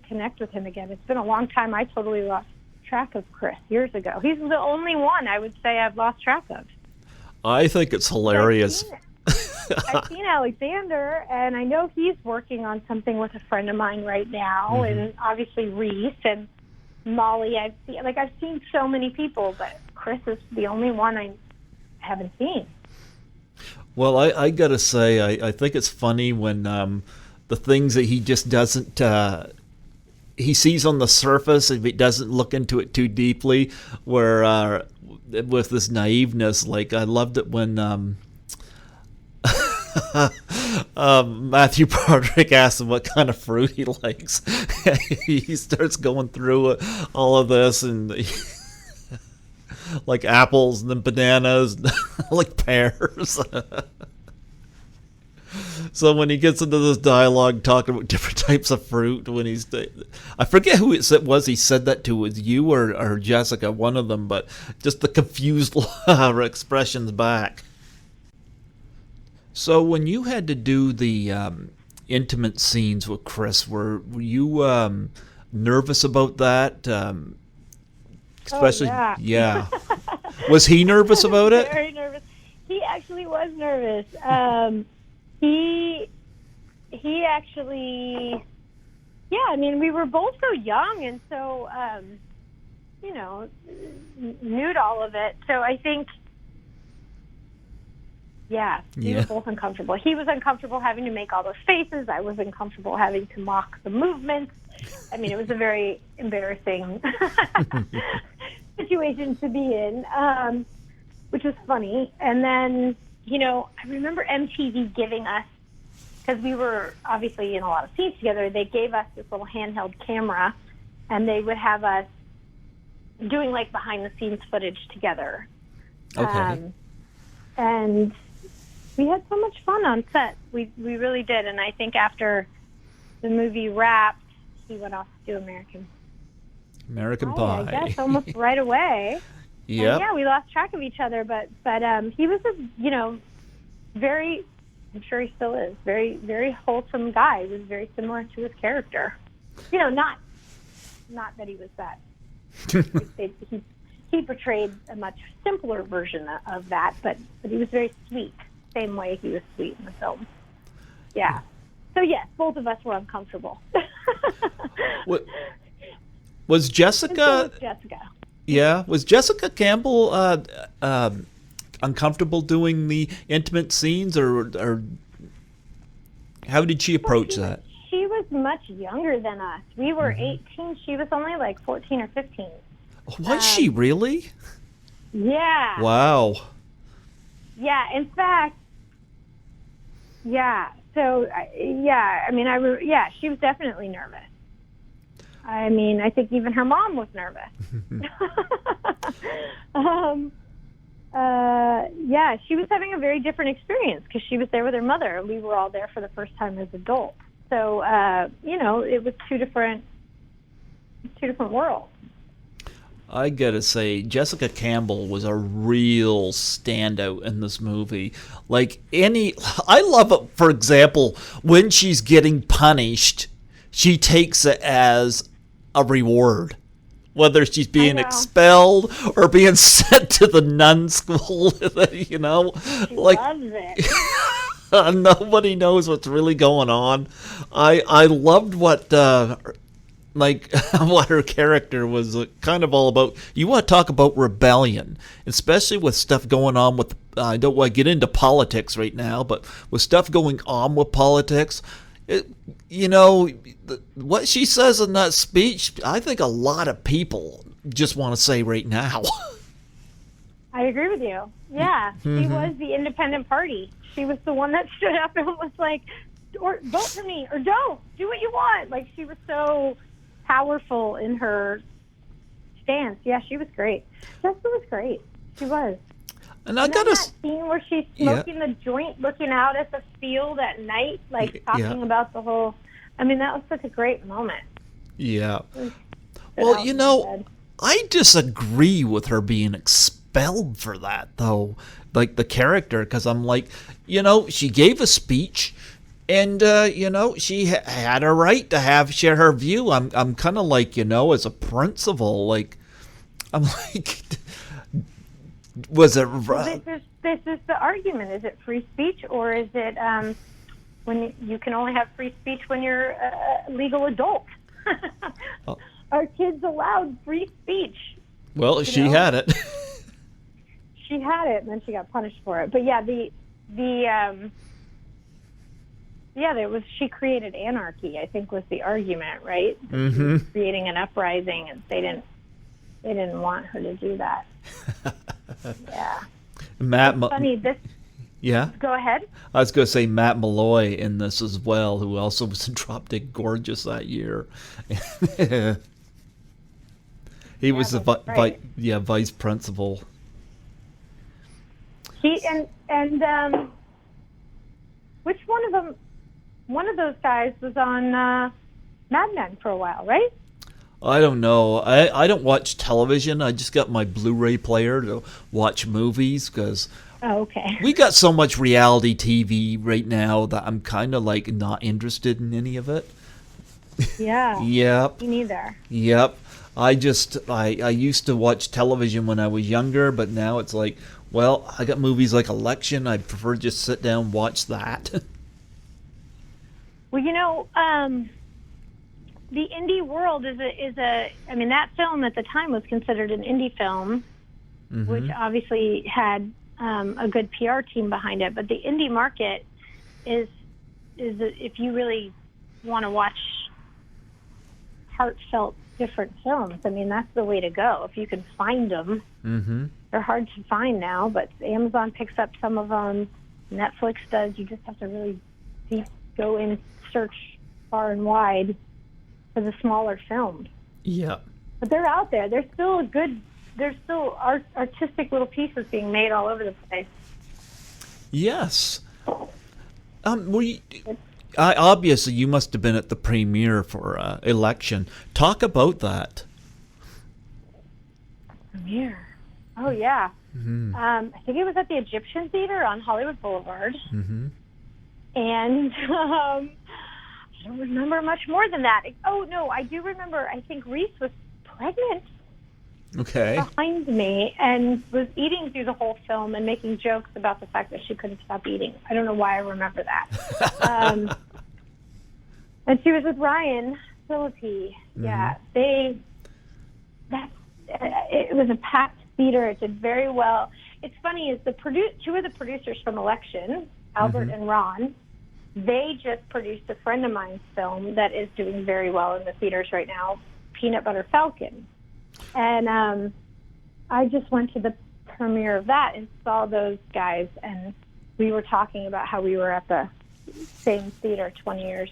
connect with him again. It's been a long time. I totally lost track of Chris years ago. He's the only one I would say I've lost track of. I think it's hilarious. I've seen Alexander, and I know he's working on something with a friend of mine right now, and obviously Reese and Molly. I've seen so many people, but Chris is the only one I haven't seen. Well, I gotta say, I think it's funny when the things that he just doesn't he sees on the surface, if he doesn't look into it too deeply, where with this naiveness, like I loved it when Matthew Broderick asks him what kind of fruit he likes. He starts going through all of this and like apples and then bananas, like pears. So when he gets into this dialogue talking about different types of fruit, I forget who it was he said that to, was you or Jessica, one of them, but just the confused expressions back. So when you had to do the intimate scenes with Chris, were you nervous about that? Especially, yeah. Was he nervous about it? Very nervous. He actually was nervous. He actually, I mean, we were both so young and so, new to all of it. So I think, we were both uncomfortable. He was uncomfortable having to make all those faces. I was uncomfortable having to mock the movements. I mean, it was a very embarrassing situation to be in, which was funny. And then, I remember MTV giving us, because we were obviously in a lot of scenes together, they gave us this little handheld camera, and they would have us doing like behind-the-scenes footage together. Okay. And we had so much fun on set. We really did. And I think after the movie wrapped, he went off to do American Pie. I guess almost right away. Yeah. Yeah, we lost track of each other, but he was a very, I'm sure he still is, very, very wholesome guy. He was very similar to his character. Not that he was that. He portrayed a much simpler version of that, but he was very sweet, same way he was sweet in the film. Yeah. So yes, both of us were uncomfortable. Was Jessica? Yeah, was Jessica Campbell uncomfortable doing the intimate scenes, or how did she approach that? She was much younger than us. We were 18. She was only like 14 or 15. Was she really? Yeah. Wow. Yeah. In fact. Yeah. So. Yeah. I mean, she was definitely nervous. I mean, I think even her mom was nervous. She was having a very different experience because she was there with her mother, and we were all there for the first time as adults. So, it was two different worlds. I gotta say, Jessica Campbell was a real standout in this movie. I love it, for example, when she's getting punished, she takes it as a reward. Whether she's being expelled or being sent to the nun school, She loves it. Nobody knows what's really going on. I loved what what her character was kind of all about. You want to talk about rebellion, especially with stuff going on with. I don't want to get into politics right now, but with stuff going on with politics, what she says in that speech, I think a lot of people just want to say right now. I agree with you. Yeah, she was the independent party. She was the one that stood up and was like, or vote for me, or don't, do what you want. Like, she was so powerful in her stance. Yeah, she was great. Jessica was great. She was. And I got that scene where she's smoking the joint, looking out at the field at night, like talking about the whole. I mean, that was such a great moment. Yeah. Well, I disagree with her being expelled for that, though. Like the character, because I'm like, she gave a speech, and she had a right to share her view. I'm kind of like, as a principal, like, I'm like. Was it? This is the argument. Is it free speech, or is it when you can only have free speech when you're a legal adult? Are kids allowed free speech? Well, she had it. She had it, and then she got punished for it. But yeah, there was. She created anarchy, I think, was the argument, right? She was creating an uprising, and they didn't want her to do that. Yeah. Funny. Yeah. Go ahead. I was going to say Matt Malloy in this as well, who also was in Drop Dead Gorgeous that year. He was the vice principal. He and which one of them? One of those guys was on Mad Men for a while, right? I don't know. I don't watch television. I just got my Blu-ray player to watch movies because we got so much reality TV right now that I'm kind of like not interested in any of it. Yeah. Yep. Me neither. Yep. I used to watch television when I was younger, but now it's like, well, I got movies like Election. I prefer to just sit down and watch that. Well, the indie world is I mean, that film at the time was considered an indie film, which obviously had a good PR team behind it. But the indie market is if you really want to watch heartfelt different films, I mean, that's the way to go. If you can find them, they're hard to find now, but Amazon picks up some of them. Netflix does. You just have to really go in, search far and wide for the smaller films. Yeah. But they're out there. There's still artistic little pieces being made all over the place. Yes. Obviously you must have been at the premiere for Election. Talk about that. Premiere? Oh, yeah. I think it was at the Egyptian Theater on Hollywood Boulevard. And I don't remember much more than that. Oh, no, I do remember. I think Reese was pregnant behind me and was eating through the whole film and making jokes about the fact that she couldn't stop eating. I don't know why I remember that. And she was with Ryan Phillippe. Yeah, it was a packed theater. It did very well. It's funny, is two of the producers from Election, Albert and Ron, they just produced a friend of mine's film that is doing very well in the theaters right now, Peanut Butter Falcon. And I just went to the premiere of that and saw those guys, and we were talking about how we were at the same theater 20 years.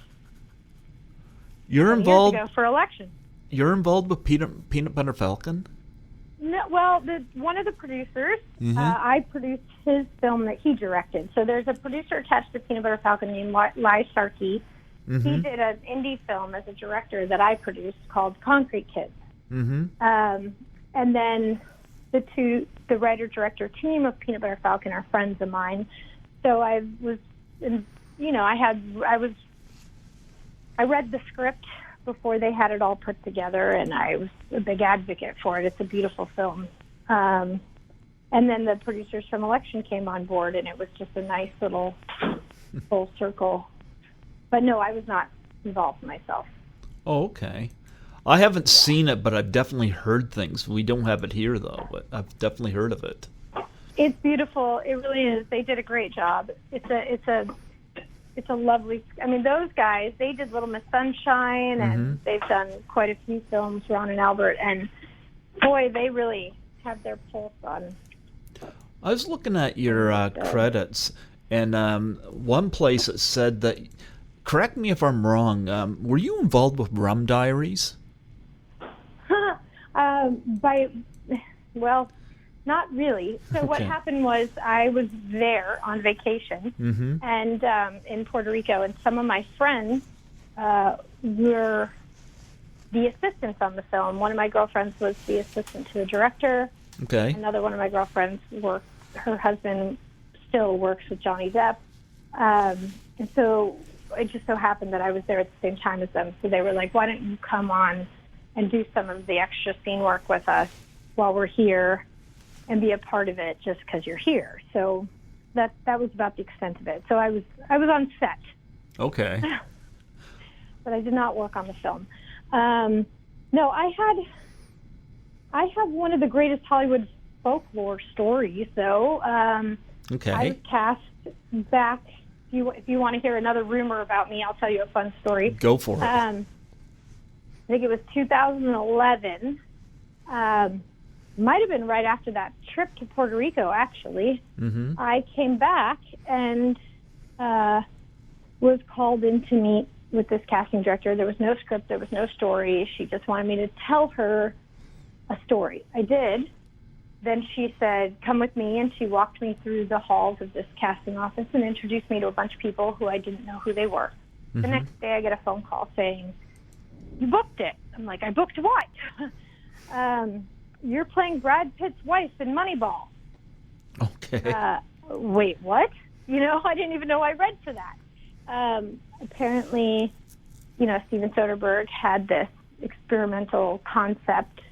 You're involved years ago for Election. You're involved with Peanut Butter Falcon? No, well, one of the producers, I produced his film that he directed. So there's a producer attached to Peanut Butter Falcon named Lai Sarkey. He did an indie film as a director that I produced called Concrete Kids. And then the writer-director team of Peanut Butter Falcon are friends of mine. So I read the script before they had it all put together, and I was a big advocate for it. It's a beautiful film. And then the producers from Election came on board, and it was just a nice little full circle. But no, I was not involved myself. Oh, okay. I haven't seen it, but I've definitely heard things. We don't have it here, though, but I've definitely heard of it. It's beautiful. It really is. They did a great job. It's a lovely. I mean, those guys. They did Little Miss Sunshine, and they've done quite a few films. Ron and Albert, and boy, they really have their pulse on. I was looking at your credits, and one place it said that. Correct me if I'm wrong. Were you involved with Rum Diaries? Well, not really. So what happened was I was there on vacation and in Puerto Rico, and some of my friends were the assistants on the film. One of my girlfriends was the assistant to the director. Okay. Another one of my girlfriends her husband still works with Johnny Depp. And so it just so happened that I was there at the same time as them. So they were like, why don't you come on and do some of the extra scene work with us while we're here and be a part of it just because you're here. So that was about the extent of it. So I was on set. Okay. But I did not work on the film. No, I have one of the greatest Hollywood folklore stories, though. Okay. I was cast back. If you want to hear another rumor about me, I'll tell you a fun story. Go for it. I think it was 2011. Might have been right after that trip to Puerto Rico, actually. I came back and was called in to meet with this casting director. There was no script. There was no story. She just wanted me to tell her a story. I did. Then she said, come with me, and she walked me through the halls of this casting office and introduced me to a bunch of people who I didn't know who they were. The next day I get a phone call saying, you booked it. I'm like, I booked what? You're playing Brad Pitt's wife in Moneyball. Okay. Wait, what? I didn't even know I read for that. Apparently, Steven Soderbergh had this experimental concept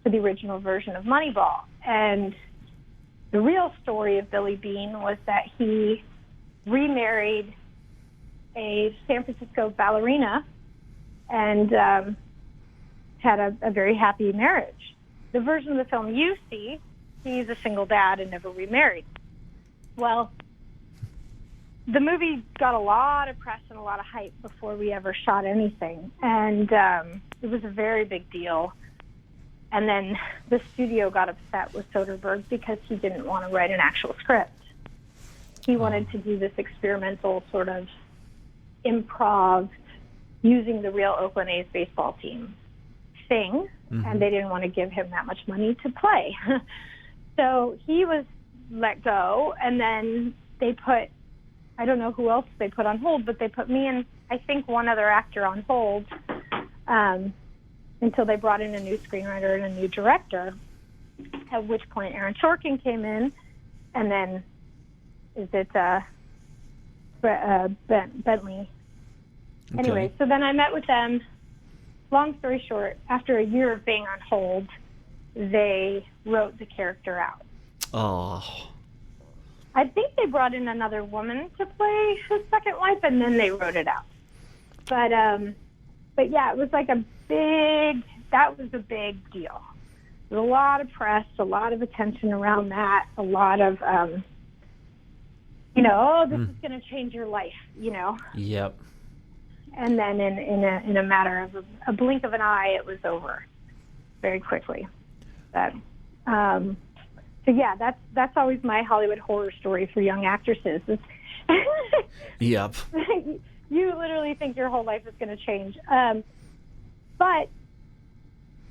for the original version of Moneyball. And the real story of Billy Bean was that he remarried a San Francisco ballerina and had a very happy marriage. The version of the film you see, he's a single dad and never remarried. Well, the movie got a lot of press and a lot of hype before we ever shot anything. And it was a very big deal. And then the studio got upset with Soderbergh because he didn't want to write an actual script. He wanted to do this experimental sort of improv using the real Oakland A's baseball team thing, and they didn't want to give him that much money to play. So he was let go, and then they put, I don't know who else they put on hold, but they put me and I think one other actor on hold until they brought in a new screenwriter and a new director, at which point Aaron Sorkin came in, and then Bentley. Okay. Anyway, so then I met with them. Long story short, after a year of being on hold, they wrote the character out. Oh. I think they brought in another woman to play his second wife, and then they wrote it out. But yeah, it was like that was a big deal. There was a lot of press, a lot of attention around that, a lot of, this is going to change your life, Yep. And then in a matter of a blink of an eye, it was over very quickly. So yeah, that's always my Hollywood horror story for young actresses. Yep. You literally think your whole life is going to change. But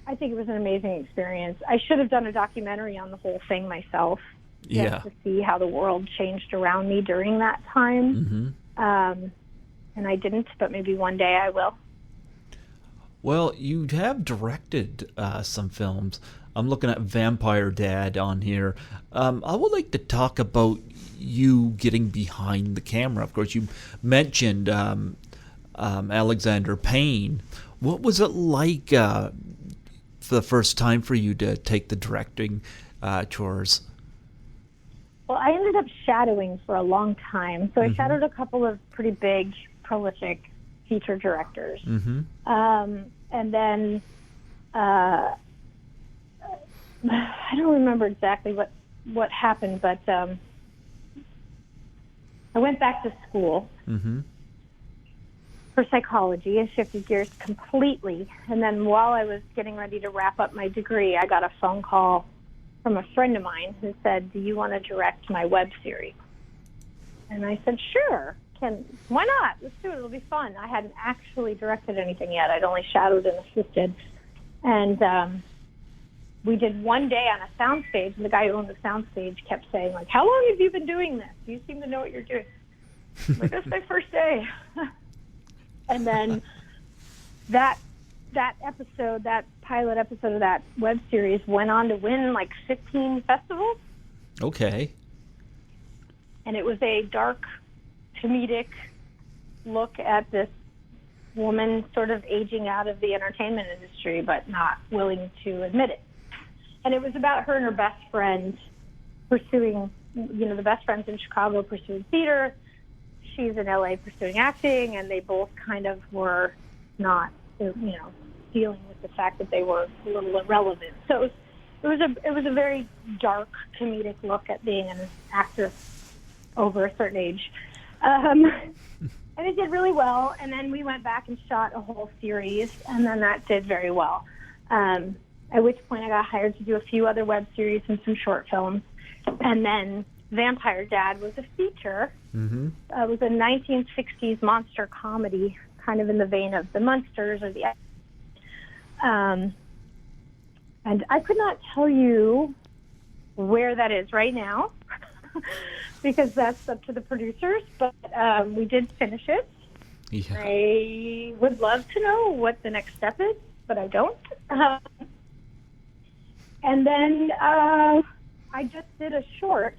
I think it was an amazing experience. I should have done a documentary on the whole thing myself. Yeah. To see how the world changed around me during that time. And I didn't, but maybe one day I will. Well, you have directed some films. I'm looking at Vampire Dad on here. I would like to talk about you getting behind the camera. Of course, you mentioned Alexander Payne. What was it like for the first time for you to take the directing chores? Well, I ended up shadowing for a long time. So I shadowed a couple of pretty big, prolific feature directors. And then I don't remember exactly what happened, but I went back to school for psychology and shifted gears completely. And then while I was getting ready to wrap up my degree, I got a phone call from a friend of mine who said, "Do you want to direct my web series?" And I said, "Sure. Why not? Let's do it. It'll be fun." I hadn't actually directed anything yet. I'd only shadowed and assisted. And we did one day on a soundstage, and the guy who owned the soundstage kept saying, like, "How long have you been doing this? You seem to know what you're doing." I'm like, "This is my first day." And then that episode, that pilot episode of that web series went on to win like 15 festivals. Okay. And it was a dark, comedic look at this woman sort of aging out of the entertainment industry, but not willing to admit it. And it was about her and her best friend pursuing, the best friends in Chicago pursuing theater. She's in LA pursuing acting, and they both kind of were not, dealing with the fact that they were a little irrelevant. So it was a very dark, comedic look at being an actress over a certain age. And it did really well. And then we went back and shot a whole series, and then that did very well. At which point I got hired to do a few other web series and some short films. And then Vampire Dad was a feature. It was a 1960s monster comedy, kind of in the vein of The Munsters or the... and I could not tell you where that is right now because that's up to the producers, but we did finish it. Yeah. I would love to know what the next step is, but I don't. And then I just did a short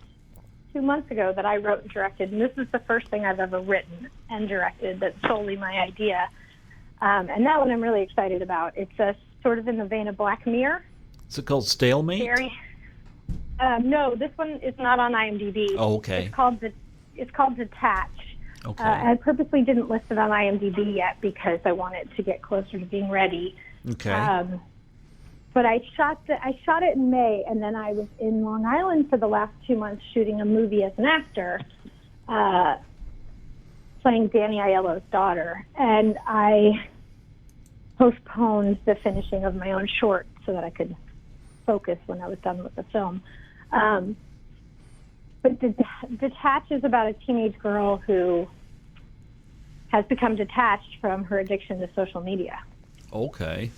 2 months ago that I wrote and directed, and this is the first thing I've ever written and directed that's solely my idea. And that one I'm really excited about. It's sort of in the vein of Black Mirror. Is it called Stalemate? No, this one is not on IMDb. Oh, okay. It's called Detach. Okay. I purposely didn't list it on IMDb yet because I wanted to get closer to being ready. Okay. But I shot it in May, and then I was in Long Island for the last 2 months shooting a movie as an actor, playing Danny Aiello's daughter. And I postponed the finishing of my own short so that I could focus when I was done with the film. But Detach is about a teenage girl who has become detached from her addiction to social media. Okay.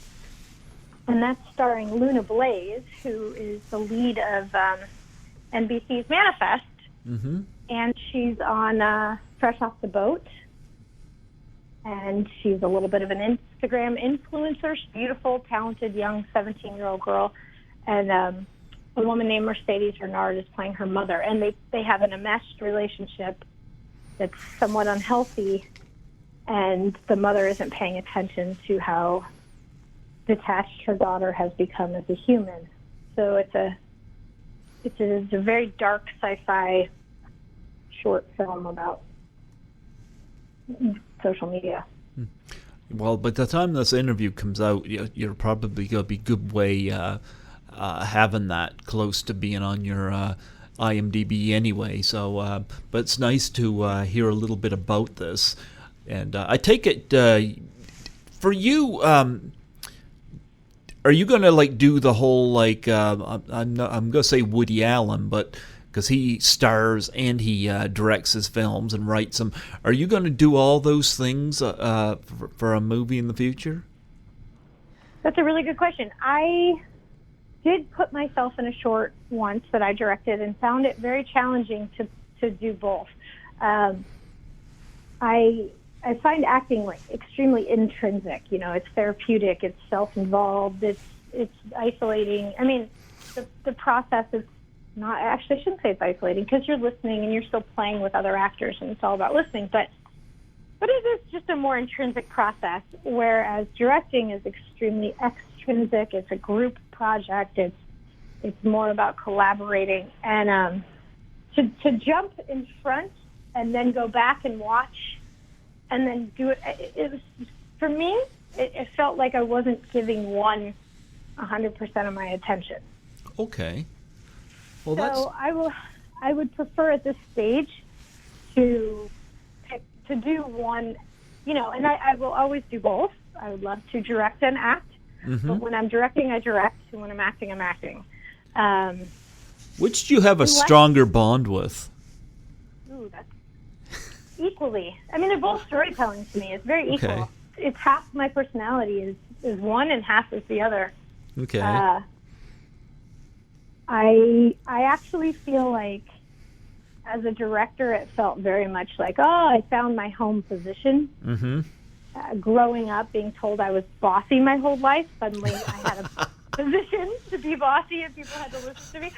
And that's starring Luna Blaze, who is the lead of NBC's Manifest. And she's on Fresh Off the Boat. And she's a little bit of an Instagram influencer. She's a beautiful, talented, young 17-year-old girl. And a woman named Mercedes Renard is playing her mother. And they have an enmeshed relationship that's somewhat unhealthy. And the mother isn't paying attention to how detached her daughter has become as a human. So it's a very dark sci-fi short film about social media. Well, by the time this interview comes out, you're probably going to be good way having that close to being on your IMDb anyway. So, but it's nice to hear a little bit about this. And I take it for you. Are you gonna do the whole I'm gonna say Woody Allen, but because he stars and he directs his films and writes them, are you gonna do all those things for a movie in the future? That's a really good question. I did put myself in a short once that I directed and found it very challenging to do both. I find acting extremely intrinsic. It's therapeutic, it's self-involved, it's isolating. I mean, the process is not, actually I shouldn't say it's isolating because you're listening and you're still playing with other actors and it's all about listening, but it is just a more intrinsic process, whereas directing is extremely extrinsic. It's a group project. It's more about collaborating. And to jump in front and then go back and watch and then do it. It was, for me, it felt like I wasn't giving 100% of my attention. Okay. Well, so I would prefer at this stage to do one, and I will always do both. I would love to direct and act, but when I'm directing, I direct, and when I'm acting, I'm acting. Which do you have a stronger bond with? Ooh, that's equally. I mean, they're both storytelling to me. It's very equal. Okay. It's half my personality is one and half is the other. Okay. I actually feel like as a director, it felt very much like, I found my home position. Mm-hmm. Growing up, being told I was bossy my whole life, suddenly I had a position to be bossy and people had to listen to me.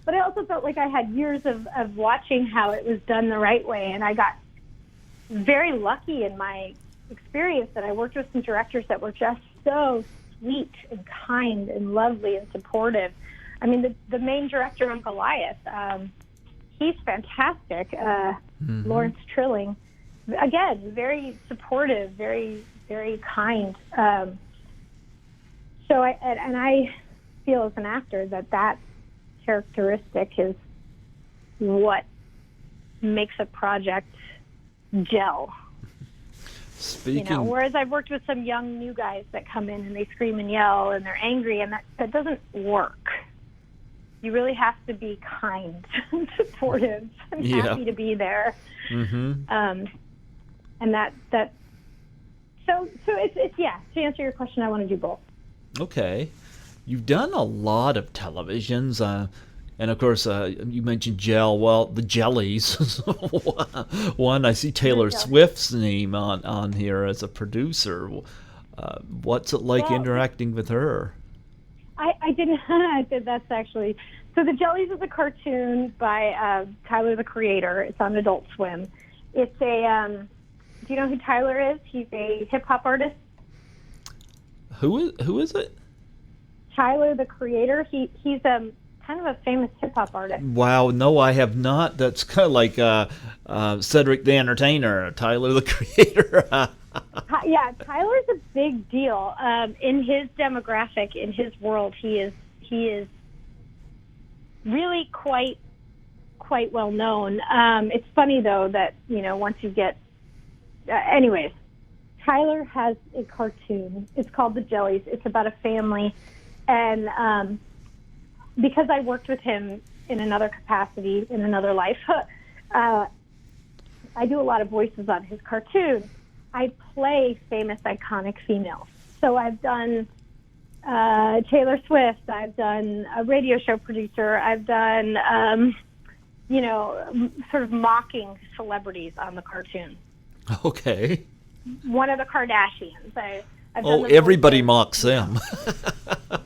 But I also felt like I had years of watching how it was done the right way, and I got very lucky in my experience that I worked with some directors that were just so sweet and kind and lovely and supportive. I mean, the main director of Goliath, he's fantastic. Lawrence Trilling, again, very supportive, very, very kind. So I feel as an actor that characteristic is what makes a project gel. Speaking, whereas I've worked with some young new guys that come in and they scream and yell and they're angry, and that doesn't work. You really have to be kind and supportive and happy to be there. Mm-hmm. And so it's to answer your question, I want to do both. Okay. You've done a lot of televisions, and of course, you mentioned Gel. Well, the Jellies. One, I see Taylor Swift's name on here as a producer. What's it like interacting with her? I didn't. That's actually so. The Jellies is a cartoon by Tyler, the Creator. It's on Adult Swim. It's a. Do you know who Tyler is? He's a hip hop artist. Who is it? Tyler, the Creator. He's kind of a famous hip hop artist. Wow, no, I have not. That's kind of like Cedric the Entertainer, Tyler the Creator. Yeah, Tyler's a big deal. In his demographic, in his world, he is really quite well known. It's funny though that once you get, anyways, Tyler has a cartoon. It's called The Jellies. It's about a family, and because I worked with him in another capacity in another life, I do a lot of voices on his cartoon. I play famous, iconic females. So I've done Taylor Swift. I've done a radio show producer. I've done, sort of mocking celebrities on the cartoon. Okay. One of the Kardashians. I've done everybody mocks them.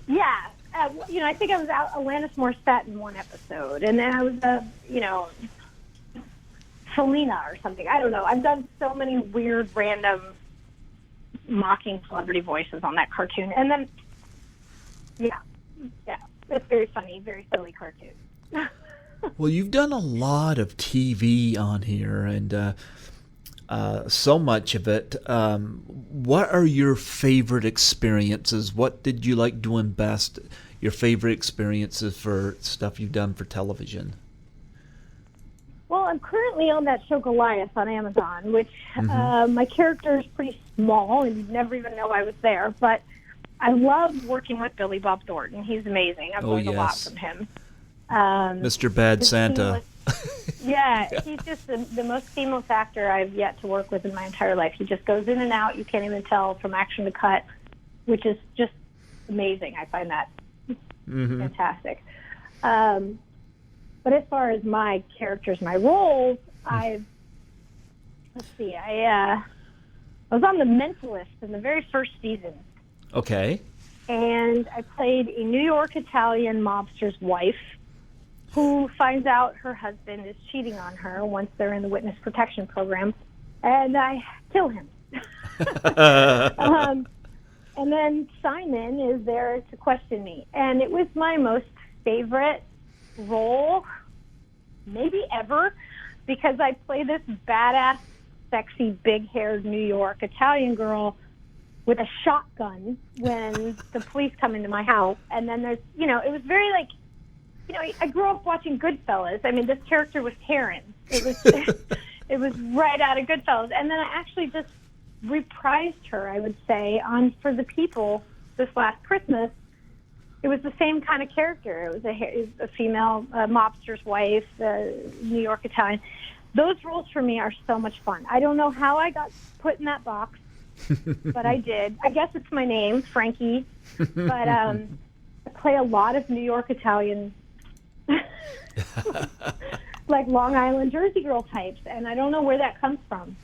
Yeah. I think I was out Alanis Morissette in one episode. And then I was, Selena or something. I don't know. I've done so many weird, random mocking celebrity voices on that cartoon. And then, yeah, it's very funny, very silly cartoon. Well, you've done a lot of TV on here, and so much of it. What are your favorite experiences? What did you like doing best? Your favorite experiences for stuff you've done for television? Well, I'm currently on that show Goliath on Amazon, which my character is pretty small and you'd never even know I was there. But I love working with Billy Bob Thornton. He's amazing. I've learned a lot from him. Mr. Bad Santa. Yeah, he's just the most seamless actor I've yet to work with in my entire life. He just goes in and out. You can't even tell from action to cut, which is just amazing. I find that fantastic. But as far as my characters, my roles, I was on The Mentalist in the very first season. Okay. And I played a New York Italian mobster's wife who finds out her husband is cheating on her once they're in the witness protection program, and I kill him. And then Simon is there to question me. And it was my most favorite role maybe ever, because I play this badass, sexy, big-haired New York Italian girl with a shotgun when the police come into my house. And then there's, it was very like, I grew up watching Goodfellas. I mean, this character was Karen. It was it was right out of Goodfellas. And then I actually just reprised her, I would say, on For the People this last Christmas. It was the same kind of character. It was a female mobster's wife, New York Italian. Those roles for me are so much fun. I don't know how I got put in that box, but I did. I guess it's my name, Frankie. But I play a lot of New York Italian, like Long Island Jersey girl types, and I don't know where that comes from,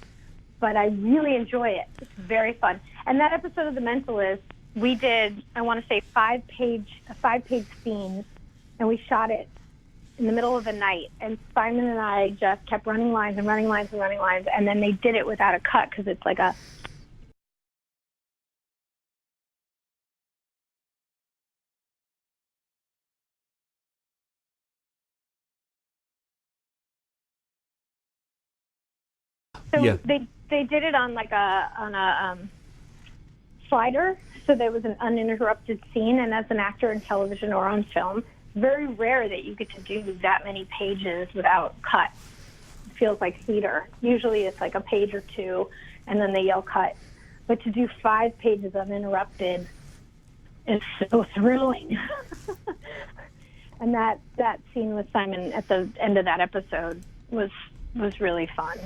but I really enjoy it. It's very fun. And that episode of The Mentalist, we did, I want to say, a five-page scene, and we shot it in the middle of the night. And Simon and I just kept running lines, and then they did it without a cut because it's like a... So yeah. They did it on like a slider, so there was an uninterrupted scene. And as an actor in television or on film, very rare that you get to do that many pages without cut. It feels like theater. Usually it's like a page or two, and then they yell cut. But to do 5 pages uninterrupted is so thrilling. And that scene with Simon at the end of that episode was really fun.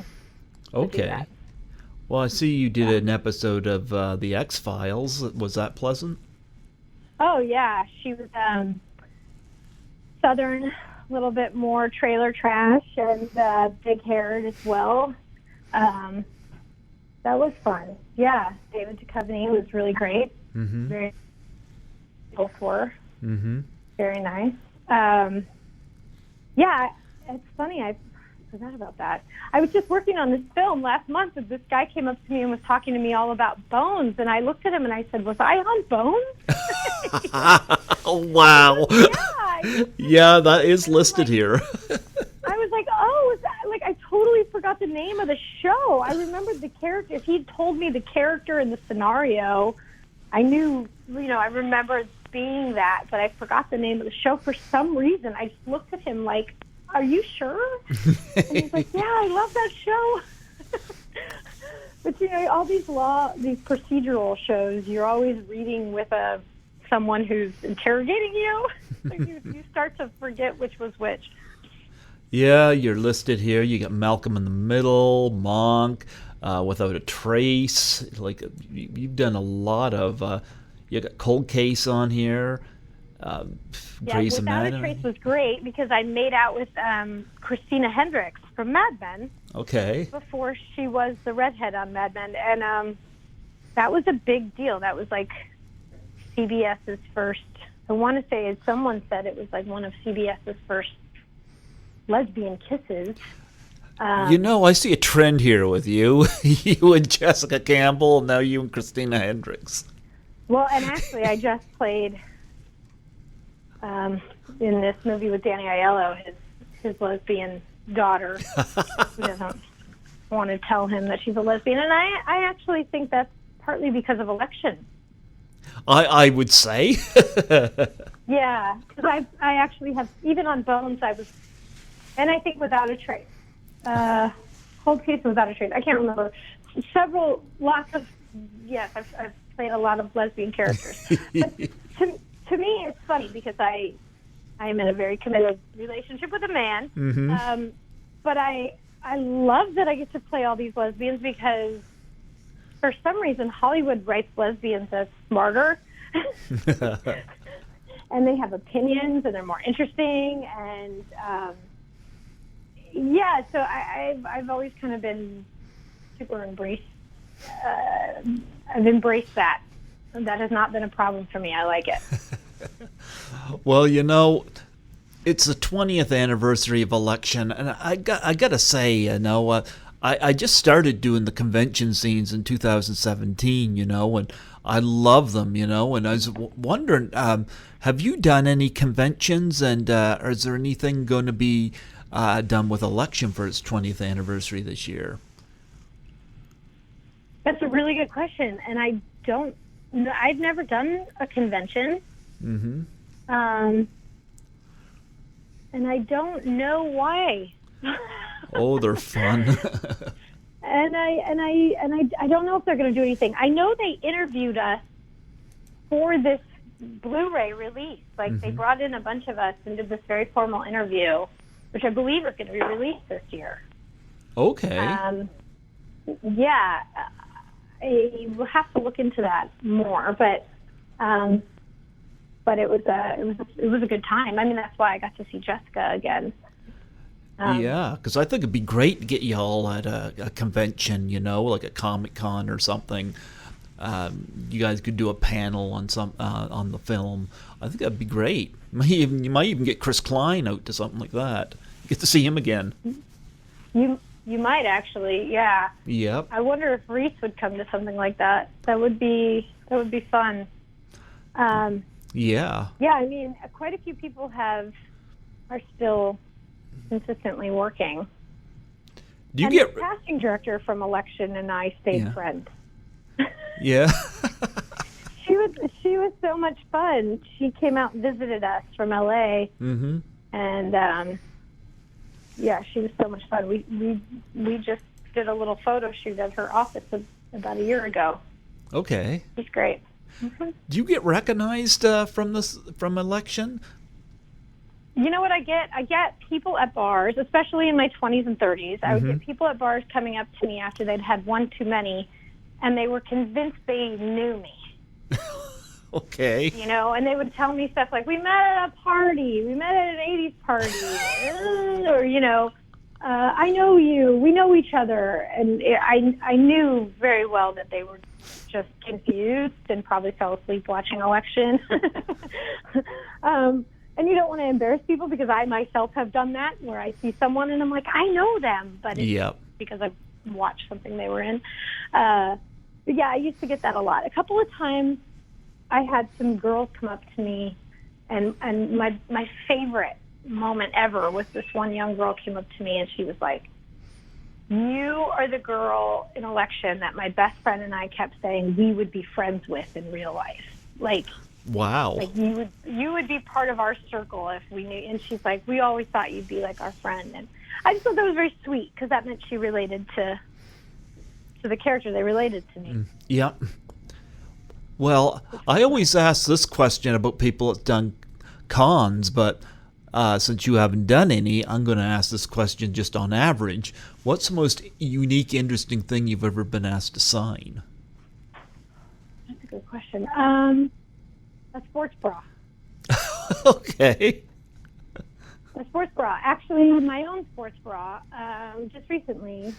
Okay. Well, I see you did an episode of The X-Files. Was that pleasant? Oh, yeah. She was Southern, a little bit more trailer trash, and big-haired as well. That was fun. Yeah, David Duchovny was really great. Mm-hmm. Very grateful for her. Mm-hmm. Very nice. Yeah, it's funny. I forgot about that. I was just working on this film last month, and this guy came up to me and was talking to me all about Bones, and I looked at him and I said, "Was I on Bones?" Oh, wow. Yeah. Yeah, that is listed here. I was like, "Oh, is that like?" I totally forgot the name of the show. I remembered the character. If he'd told me the character and the scenario, I knew. I remembered being that, but I forgot the name of the show for some reason. I just looked at him like, "Are you sure?" And he's like, "Yeah, I love that show." But all these procedural shows, you're always reading with someone who's interrogating you. So you start to forget which was which. Yeah, you're listed here. You got Malcolm in the Middle, Monk, Without a Trace. Like you've done a lot of. You got Cold Case on here. Without a Trace was great because I made out with Christina Hendricks from Mad Men. Okay. Before she was the redhead on Mad Men, and that was a big deal. That was like CBS's first. I want to say, as someone said, it was like one of CBS's first lesbian kisses. I see a trend here with you. You and Jessica Campbell, now you and Christina Hendricks. Well, and actually, I just played in this movie with Danny Aiello, his lesbian daughter, who doesn't want to tell him that she's a lesbian. And I actually think that's partly because of election. I would say. Yeah, because I actually have, even on Bones, and I think Without a Trace. Cold Case Without a Trace. I can't remember. Yes, I've played a lot of lesbian characters. But to me, it's funny because I am in a very committed relationship with a man. Mm-hmm. But I love that I get to play all these lesbians because for some reason Hollywood writes lesbians as smarter. And they have opinions and they're more interesting. And so I've always kind of been super embraced. I've embraced that. That has not been a problem for me. I like it. Well, it's the 20th anniversary of election, and I got to say, I just started doing the convention scenes in 2017, and I love them, and I was wondering, have you done any conventions, and is there anything going to be done with election for its 20th anniversary this year? That's a really good question, and I've never done a convention. Mm-hmm. And I don't know why. Oh, they're fun. and I don't know if they're going to do anything. I know they interviewed us for this Blu-ray release. Like, they brought in a bunch of us and did this very formal interview, which I believe is going to be released this year. Okay. Yeah, I will have to look into that more, but it was a good time. I mean, that's why I got to see Jessica again. Yeah, because I think it'd be great to get you all at a convention, like a Comic-Con or something. You guys could do a panel on on the film. I think that'd be great. You might even get Chris Klein out to something like that. Get to see him again. You might actually, yeah. Yep. I wonder if Reese would come to something like that. That would be fun. Yeah. Yeah, I mean, quite a few people are still consistently working. Do you get the casting director from Election and I stayed friends. Yeah. She was so much fun. She came out and visited us from LA. Mm-hmm. And she was so much fun. We just did a little photo shoot at her office about a year ago. Okay. She's great. Mm-hmm. Do you get recognized from Election? You know what I get? I get people at bars, especially in my 20s and 30s. I would get people at bars coming up to me after they'd had one too many, and they were convinced they knew me. Okay. And they would tell me stuff like, we met at a party, we met at an 80s party, or, I know you, we know each other. And I knew very well that they were just confused and probably fell asleep watching Election. And you don't want to embarrass people, because I myself have done that, where I see someone and I'm like, I know them, but it's because I've watched something they were in. But yeah, I used to get that a lot. A couple of times I had some girls come up to me, and my favorite moment ever was this one young girl came up to me and she was like, you are the girl in Election that my best friend and I kept saying we would be friends with in real life. Like, wow. Like, you would be part of our circle if we knew. And she's like, we always thought you'd be like our friend. And I just thought that was very sweet, because that meant she related to the character. They related to me. Yeah. Well, I always ask this question about people that's done cons, but since you haven't done any, I'm going to ask this question just on average. What's the most unique, interesting thing you've ever been asked to sign? That's a good question. A sports bra. Okay. A sports bra. Actually, my own sports bra, just recently,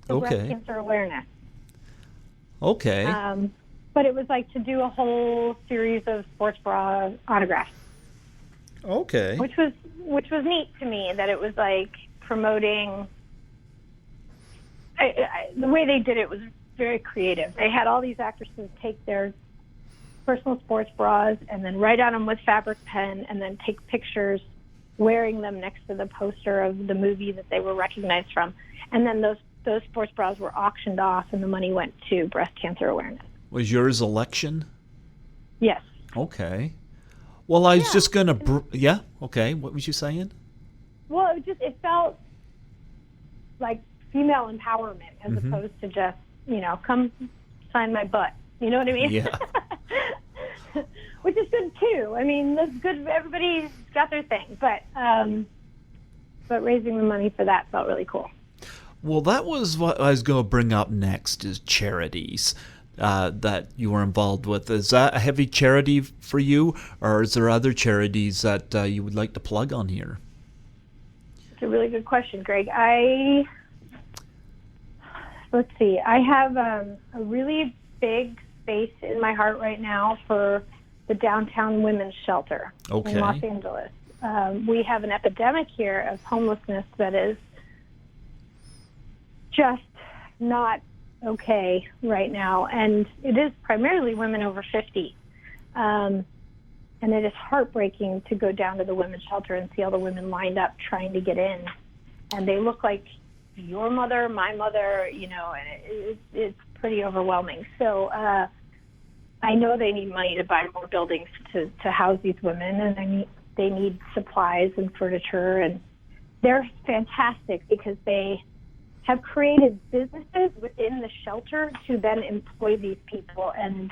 for breast cancer awareness. Okay. But it was like to do a whole series of sports bra autographs. Okay. Which was neat to me, that it was like promoting. The way they did it was very creative. They had all these actresses take their personal sports bras and then write on them with fabric pen, and then take pictures wearing them next to the poster of the movie that they were recognized from. And then those sports bras were auctioned off, and the money went to breast cancer awareness. Was yours Election? Yes. Okay. Well, I was just going to... okay. What was you saying? Well, it felt like female empowerment, as opposed to just, come sign my butt. You know what I mean? Yeah. Which is good, too. I mean, that's good. Everybody's got their thing. But raising the money for that felt really cool. Well, that was what I was going to bring up next, is Charities. That you were involved with. Is that a heavy charity for you, or is there other charities that you would like to plug on here? It's a really good question, Greg. Let's see. I have a really big space in my heart right now for the Downtown Women's Shelter in Los Angeles. We have an epidemic here of homelessness that is just not okay right now, and it is primarily women over 50. And it is heartbreaking to go down to the women's shelter and see all the women lined up trying to get in. and they look like your mother, my mother, and it's pretty overwhelming. So I know they need money to buy more buildings to house these women, and they need supplies and furniture, and they're fantastic because they have created businesses within the shelter to then employ these people and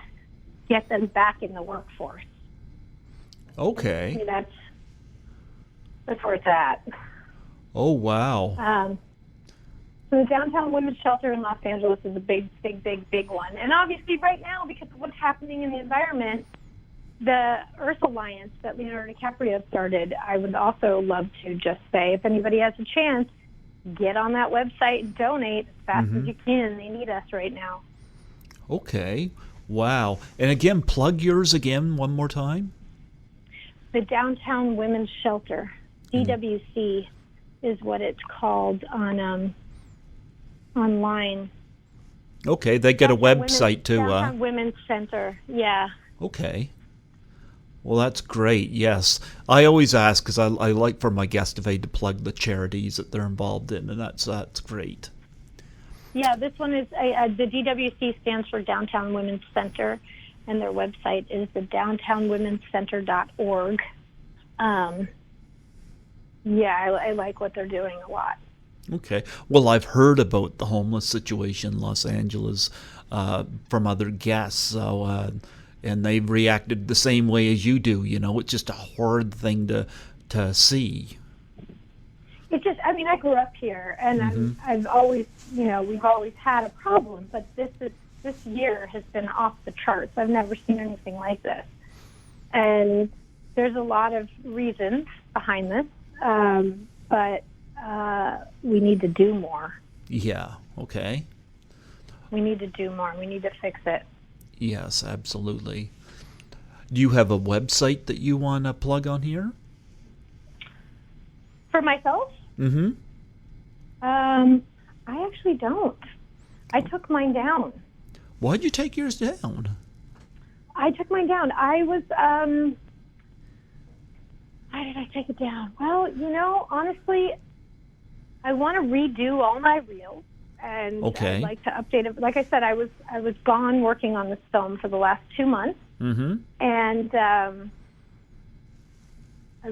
get them back in the workforce. Okay. I mean, that's where it's at. Oh, wow. So the Downtown Women's Shelter in Los Angeles is a big one. And obviously right now, because of what's happening in the environment, the Earth Alliance that Leonardo DiCaprio started, I would also love to just say, if anybody has a chance, get on that website and donate as fast as you can. They need us right now. Okay. Wow. And again, plug yours again one more time. The Downtown Women's Shelter, DWC, is what it's called on online. Okay, they get a website too. Downtown Women's Center, yeah. Okay. Well, that's great, yes. I always ask because I like for my guests to plug the charities that they're involved in, and that's great. Yeah, this one is, the DWC stands for Downtown Women's Center, and their website is the downtownwomencenter.org. Yeah, I like what they're doing a lot. Okay. Well, I've heard about the homeless situation in Los Angeles from other guests, so and they've reacted the same way as you do. It's just a horrid thing to see. It's just, I mean, I grew up here, and I've always, we've always had a problem, but this year has been off the charts. I've never seen anything like this, and there's a lot of reasons behind this, but we need to do more. Yeah. Okay. We need to do more. We need to fix it. Yes, absolutely. Do you have a website that you want to plug on here? For myself? Mm-hmm. I actually don't. I took mine down. Why'd you take yours down? I took mine down. I was, why did I take it down? Well, honestly, I want to redo all my reels. And I'd like to update it. Like I said, I was gone working on this film for the last 2 months, and I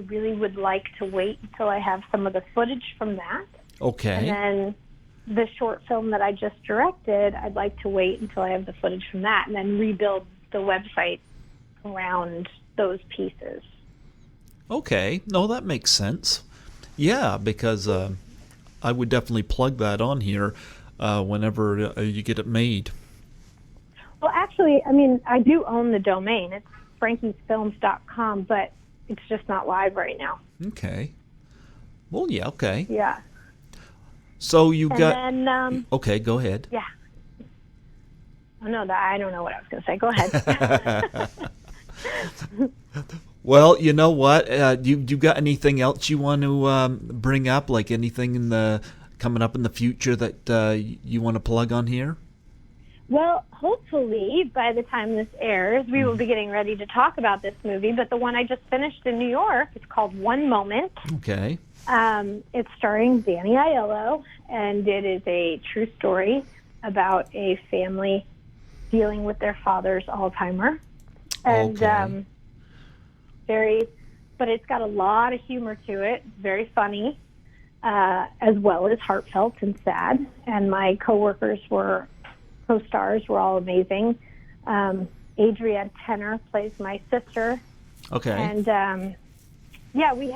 really would like to wait until I have some of the footage from that. Okay. And then the short film that I just directed, I'd like to wait until I have the footage from that, and then rebuild the website around those pieces. Okay. No, that makes sense. Yeah, because I would definitely plug that on here whenever you get it made. Well, actually, I mean, I do own the domain. It's frankiesfilms.com, but it's just not live right now. Okay. Well, yeah, okay. Yeah. So you got... Then, okay, go ahead. Yeah. Oh, no, I don't know what I was going to say. Go ahead. Well, you know what? You got anything else you want to bring up, like anything coming up in the future that you want to plug on here? Well, hopefully by the time this airs, we will be getting ready to talk about this movie. But the one I just finished in New York, it's called One Moment. Okay. It's starring Danny Aiello, and it is a true story about a family dealing with their father's Alzheimer. And okay. But it's got a lot of humor to it. Very funny, as well as heartfelt and sad. And my co-stars were all amazing. Adrienne Tenner plays my sister. Okay. And yeah, we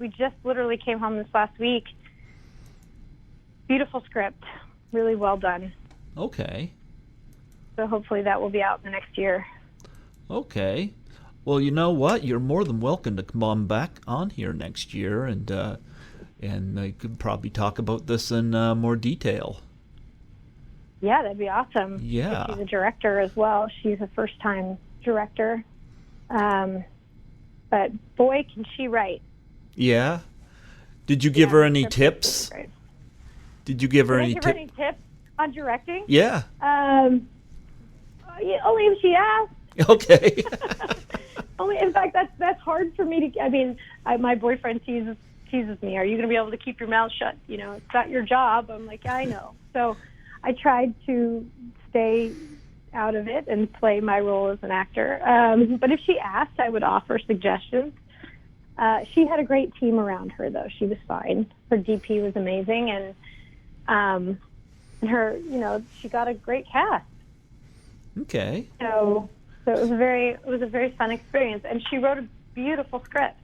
just literally came home this last week. Beautiful script, really well done. Okay. So hopefully that will be out in the next year. Okay. Well, you know what? You're more than welcome to come on back on here next year, and I could probably talk about this in more detail. Yeah, that'd be awesome. Yeah. She's a director as well. She's a first-time director. But boy, can she write. Yeah? Did you give her any tips? Did you give her any any tips on directing? Yeah. Only if she asked. Okay. In fact, that's hard for me to. I mean, my boyfriend teases teases me, are you going to be able to keep your mouth shut? You know, it's not your job. I'm like, I know. So I tried to stay out of it and play my role as an actor. But if she asked, I would offer suggestions. She had a great team around her, though. She was fine. Her DP was amazing, and her, you know, she got a great cast. Okay. So it was a very fun experience, and she wrote a beautiful script.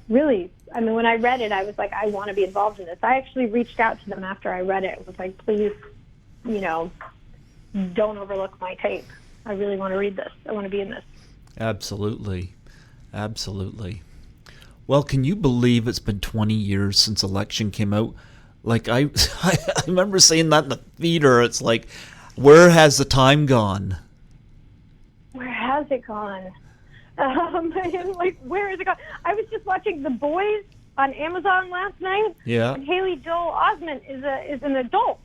Really, I mean, when I read it, I was like, I want to be involved in this. I actually reached out to them after I read it. I was like, please, you know, don't overlook my tape. I really want to read this. I want to be in this. Absolutely. Well, can you believe it's been 20 years since Election came out? Like, I remember seeing that in the theater. It's like, where has the time gone? Where has it gone? Like, where is it gone? I was just watching The Boys on Amazon last night. Yeah. And Haley Joel Osment is an adult.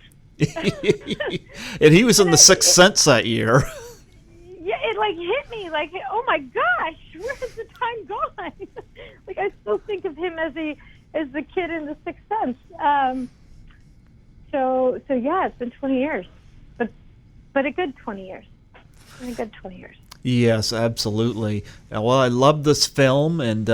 And he was in The Sixth Sense that year. Yeah, it like hit me like, oh my gosh, where has the time gone? Like, I still think of him as the kid in The Sixth Sense. So yeah, it's been 20 years, but a good 20 years. A good 20 years. Yes, absolutely. Well, I love this film, and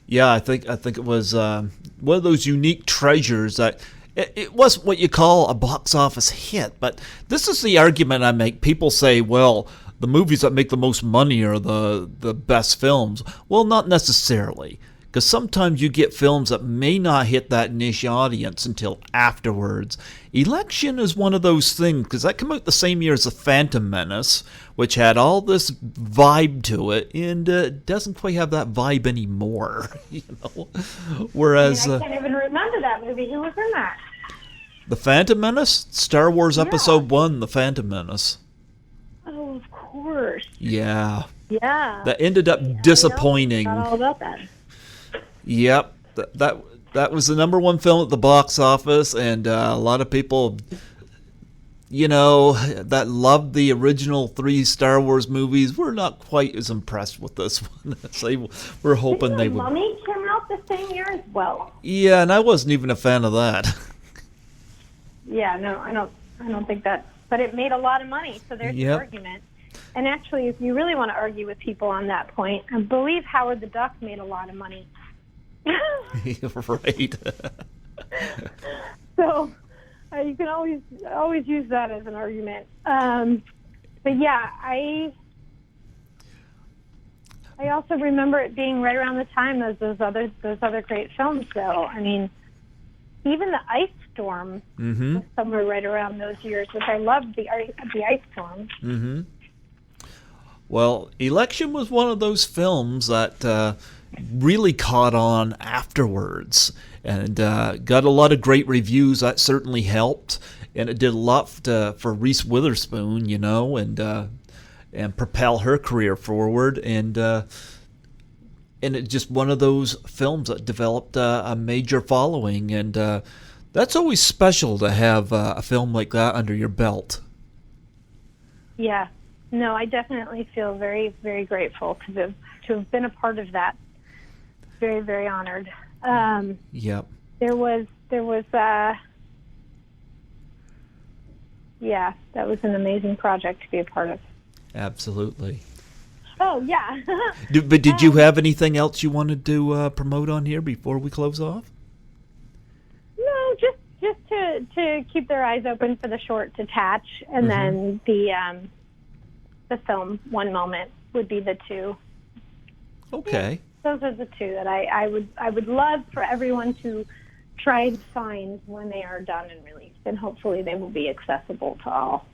yeah, I think it was one of those unique treasures that it wasn't what you call a box office hit, but this is the argument I make. People say, well, the movies that make the most money are the best films. Well, not necessarily, because sometimes you get films that may not hit that niche audience until afterwards. Election is one of those things, because that came out the same year as The Phantom Menace, which had all this vibe to it, and doesn't quite have that vibe anymore. You know, whereas I can't even remember that movie. Who was in that? The Phantom Menace, Star Wars Episode 1, The Phantom Menace. Oh, of course. Yeah. Yeah. That ended up disappointing. I know. Not all about that. Yep, that was the number one film at the box office, and a lot of people, you know, that loved the original 3 Star Wars movies were not quite as impressed with this one. So we're hoping they would. Mummy came out the same year as well. Yeah, and I wasn't even a fan of that. Yeah, no, I don't think that. But it made a lot of money, so there's the argument. And actually, if you really want to argue with people on that point, I believe Howard the Duck made a lot of money. Right. So you can always use that as an argument. But yeah, I also remember it being right around the time as those other great films. Though, I mean, even The Ice Storm was somewhere right around those years, which I loved. The Ice Storm. Mm-hmm. Well, Election was one of those films that really caught on afterwards, and got a lot of great reviews. That certainly helped, and it did a lot for Reese Witherspoon, you know, and propel her career forward. And it's just one of those films that developed a major following, and that's always special to have a film like that under your belt. Yeah. No, I definitely feel very, very grateful to have been a part of that. Very, very honored. Yep. There was yeah, that was an amazing project to be a part of. Absolutely. Oh, yeah. But did you have anything else you wanted to promote on here before we close off? No, just to keep their eyes open for the short Detach, and then the film One Moment would be the two. Okay. Yeah, those are the two that I would love for everyone to try and find when they are done and released, and hopefully they will be accessible to all.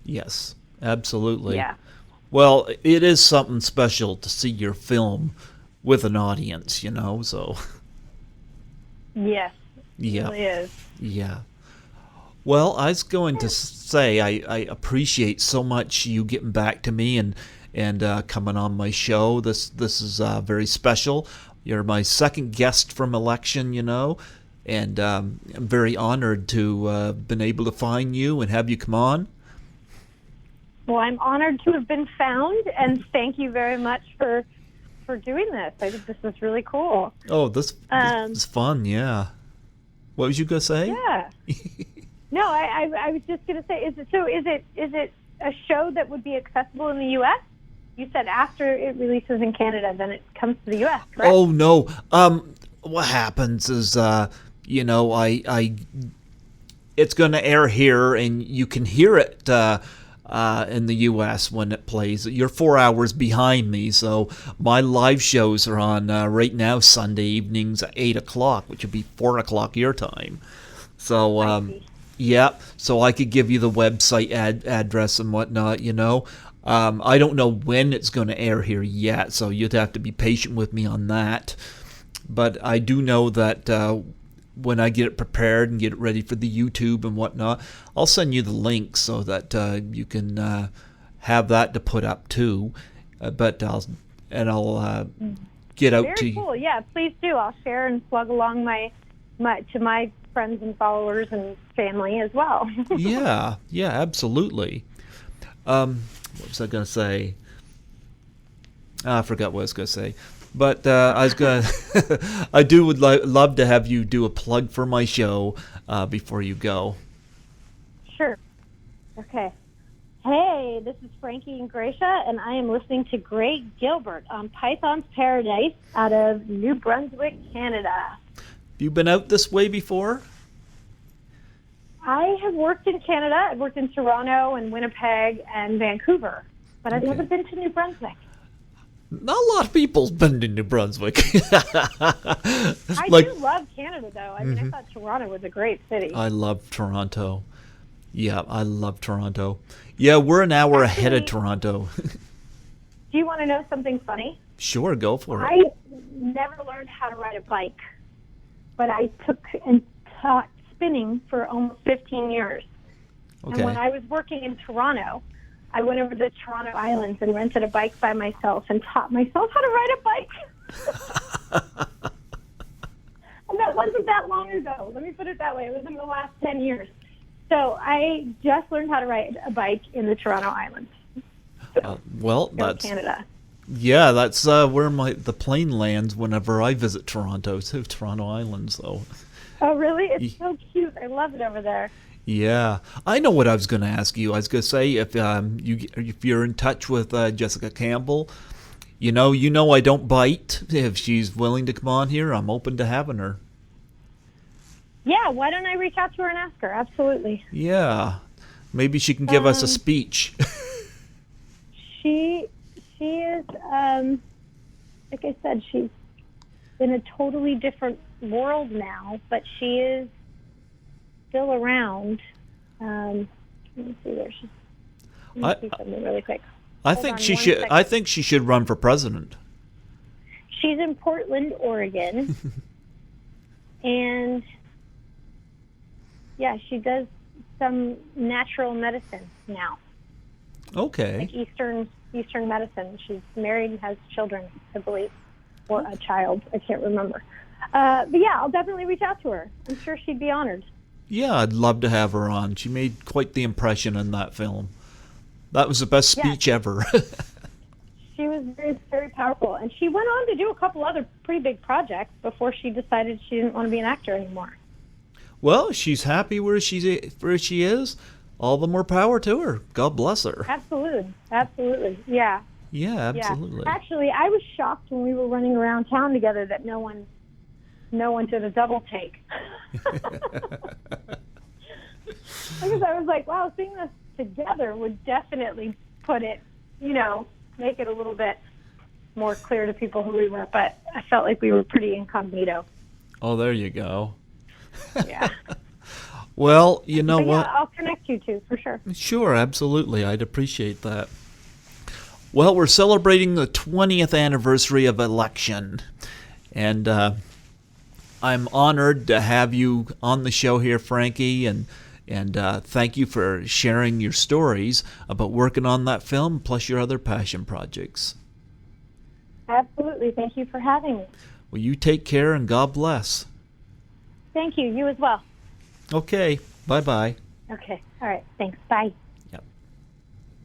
Yes, absolutely. Yeah. Well, it is something special to see your film with an audience, you know, so. Yes, yeah. It really is. Yeah. Well, I was going to say I appreciate so much you getting back to me and coming on my show. This is very special. You're my second guest from Election, you know, and I'm very honored to have been able to find you and have you come on. Well, I'm honored to have been found, and thank you very much for for doing this. I think this is really cool. Oh, this is fun, yeah. What was you going to say? Yeah. No, I was just going to say, is it a show that would be accessible in the U.S.? You said after it releases in Canada, then it comes to the U.S., correct? Oh, no. What happens is, it's going to air here, and you can hear it in the U.S. when it plays. You're 4 hours behind me, so my live shows are on right now Sunday evenings at 8 o'clock, which would be 4 o'clock your time. So, yeah, so I could give you the website address and whatnot, I don't know when it's going to air here yet, so you'd have to be patient with me on that. But I do know that when I get it prepared and get it ready for the YouTube and whatnot, I'll send you the link so that you can have that to put up too. But I'll get out to you. Very cool. Yeah, please do. I'll share and plug along to my friends and followers and family as well. Yeah, absolutely. What was I going to say? I forgot what I was going to say. But I was going to, would love to have you do a plug for my show before you go. Sure. Okay. Hey, this is Frankie Ingrassia, and I am listening to Great Gilbert on Python's Paradise out of New Brunswick, Canada. You been out this way before? I have worked in Canada. I've worked in Toronto and Winnipeg and Vancouver, but I've never been to New Brunswick. Not a lot of people's been to New Brunswick. I do love Canada, though. I mean, I thought Toronto was a great city. I love Toronto. Yeah, I love Toronto. Yeah, we're an hour ahead of Toronto. Do you want to know something funny? Sure, go for it. I never learned how to ride a bike, but I took and taught spinning for almost 15 years. Okay. And when I was working in Toronto, I went over to the Toronto Islands and rented a bike by myself and taught myself how to ride a bike. And that wasn't that long ago. Let me put it that way. It was in the last 10 years. So I just learned how to ride a bike in the Toronto Islands. Well, that's Canada. Yeah, that's where the plane lands whenever I visit Toronto, too, Toronto Islands, though. Oh, really? It's so cute. I love it over there. Yeah, I know what I was going to ask you. I was going to say if you're in touch with Jessica Campbell, you know I don't bite. If she's willing to come on here, I'm open to having her. Yeah, why don't I reach out to her and ask her? Absolutely. Yeah, maybe she can give us a speech. She is, like I said, she's in a totally different world now, but she is still around. Let me see where she's. Let me see something really quick. I think she should run for president. She's in Portland, Oregon, and yeah, she does some natural medicine now. Okay. Like Eastern medicine. She's married and has children, I believe, or a child. I can't remember. But yeah, I'll definitely reach out to her. I'm sure she'd be honored. Yeah, I'd love to have her on. She made quite the impression in that film. That was the best speech ever. She was very, very powerful. And she went on to do a couple other pretty big projects before she decided she didn't want to be an actor anymore. Well, she's happy where she is. All the more power to her. God bless her. Absolutely. Yeah. Yeah, absolutely. Yeah. Actually, I was shocked when we were running around town together that no one did a double take. Because I was like, wow, seeing this together would definitely put it, make it a little bit more clear to people who we were. But I felt like we were pretty incognito. Oh, there you go. Yeah. Well, you know what? Yeah, I'll connect you two for sure. Sure, absolutely. I'd appreciate that. Well, we're celebrating the 20th anniversary of election. And I'm honored to have you on the show here, Frankie, and thank you for sharing your stories about working on that film, plus your other passion projects. Absolutely. Thank you for having me. Well, you take care and God bless. Thank you. You as well. Okay. Bye-bye. Okay. All right. Thanks. Bye.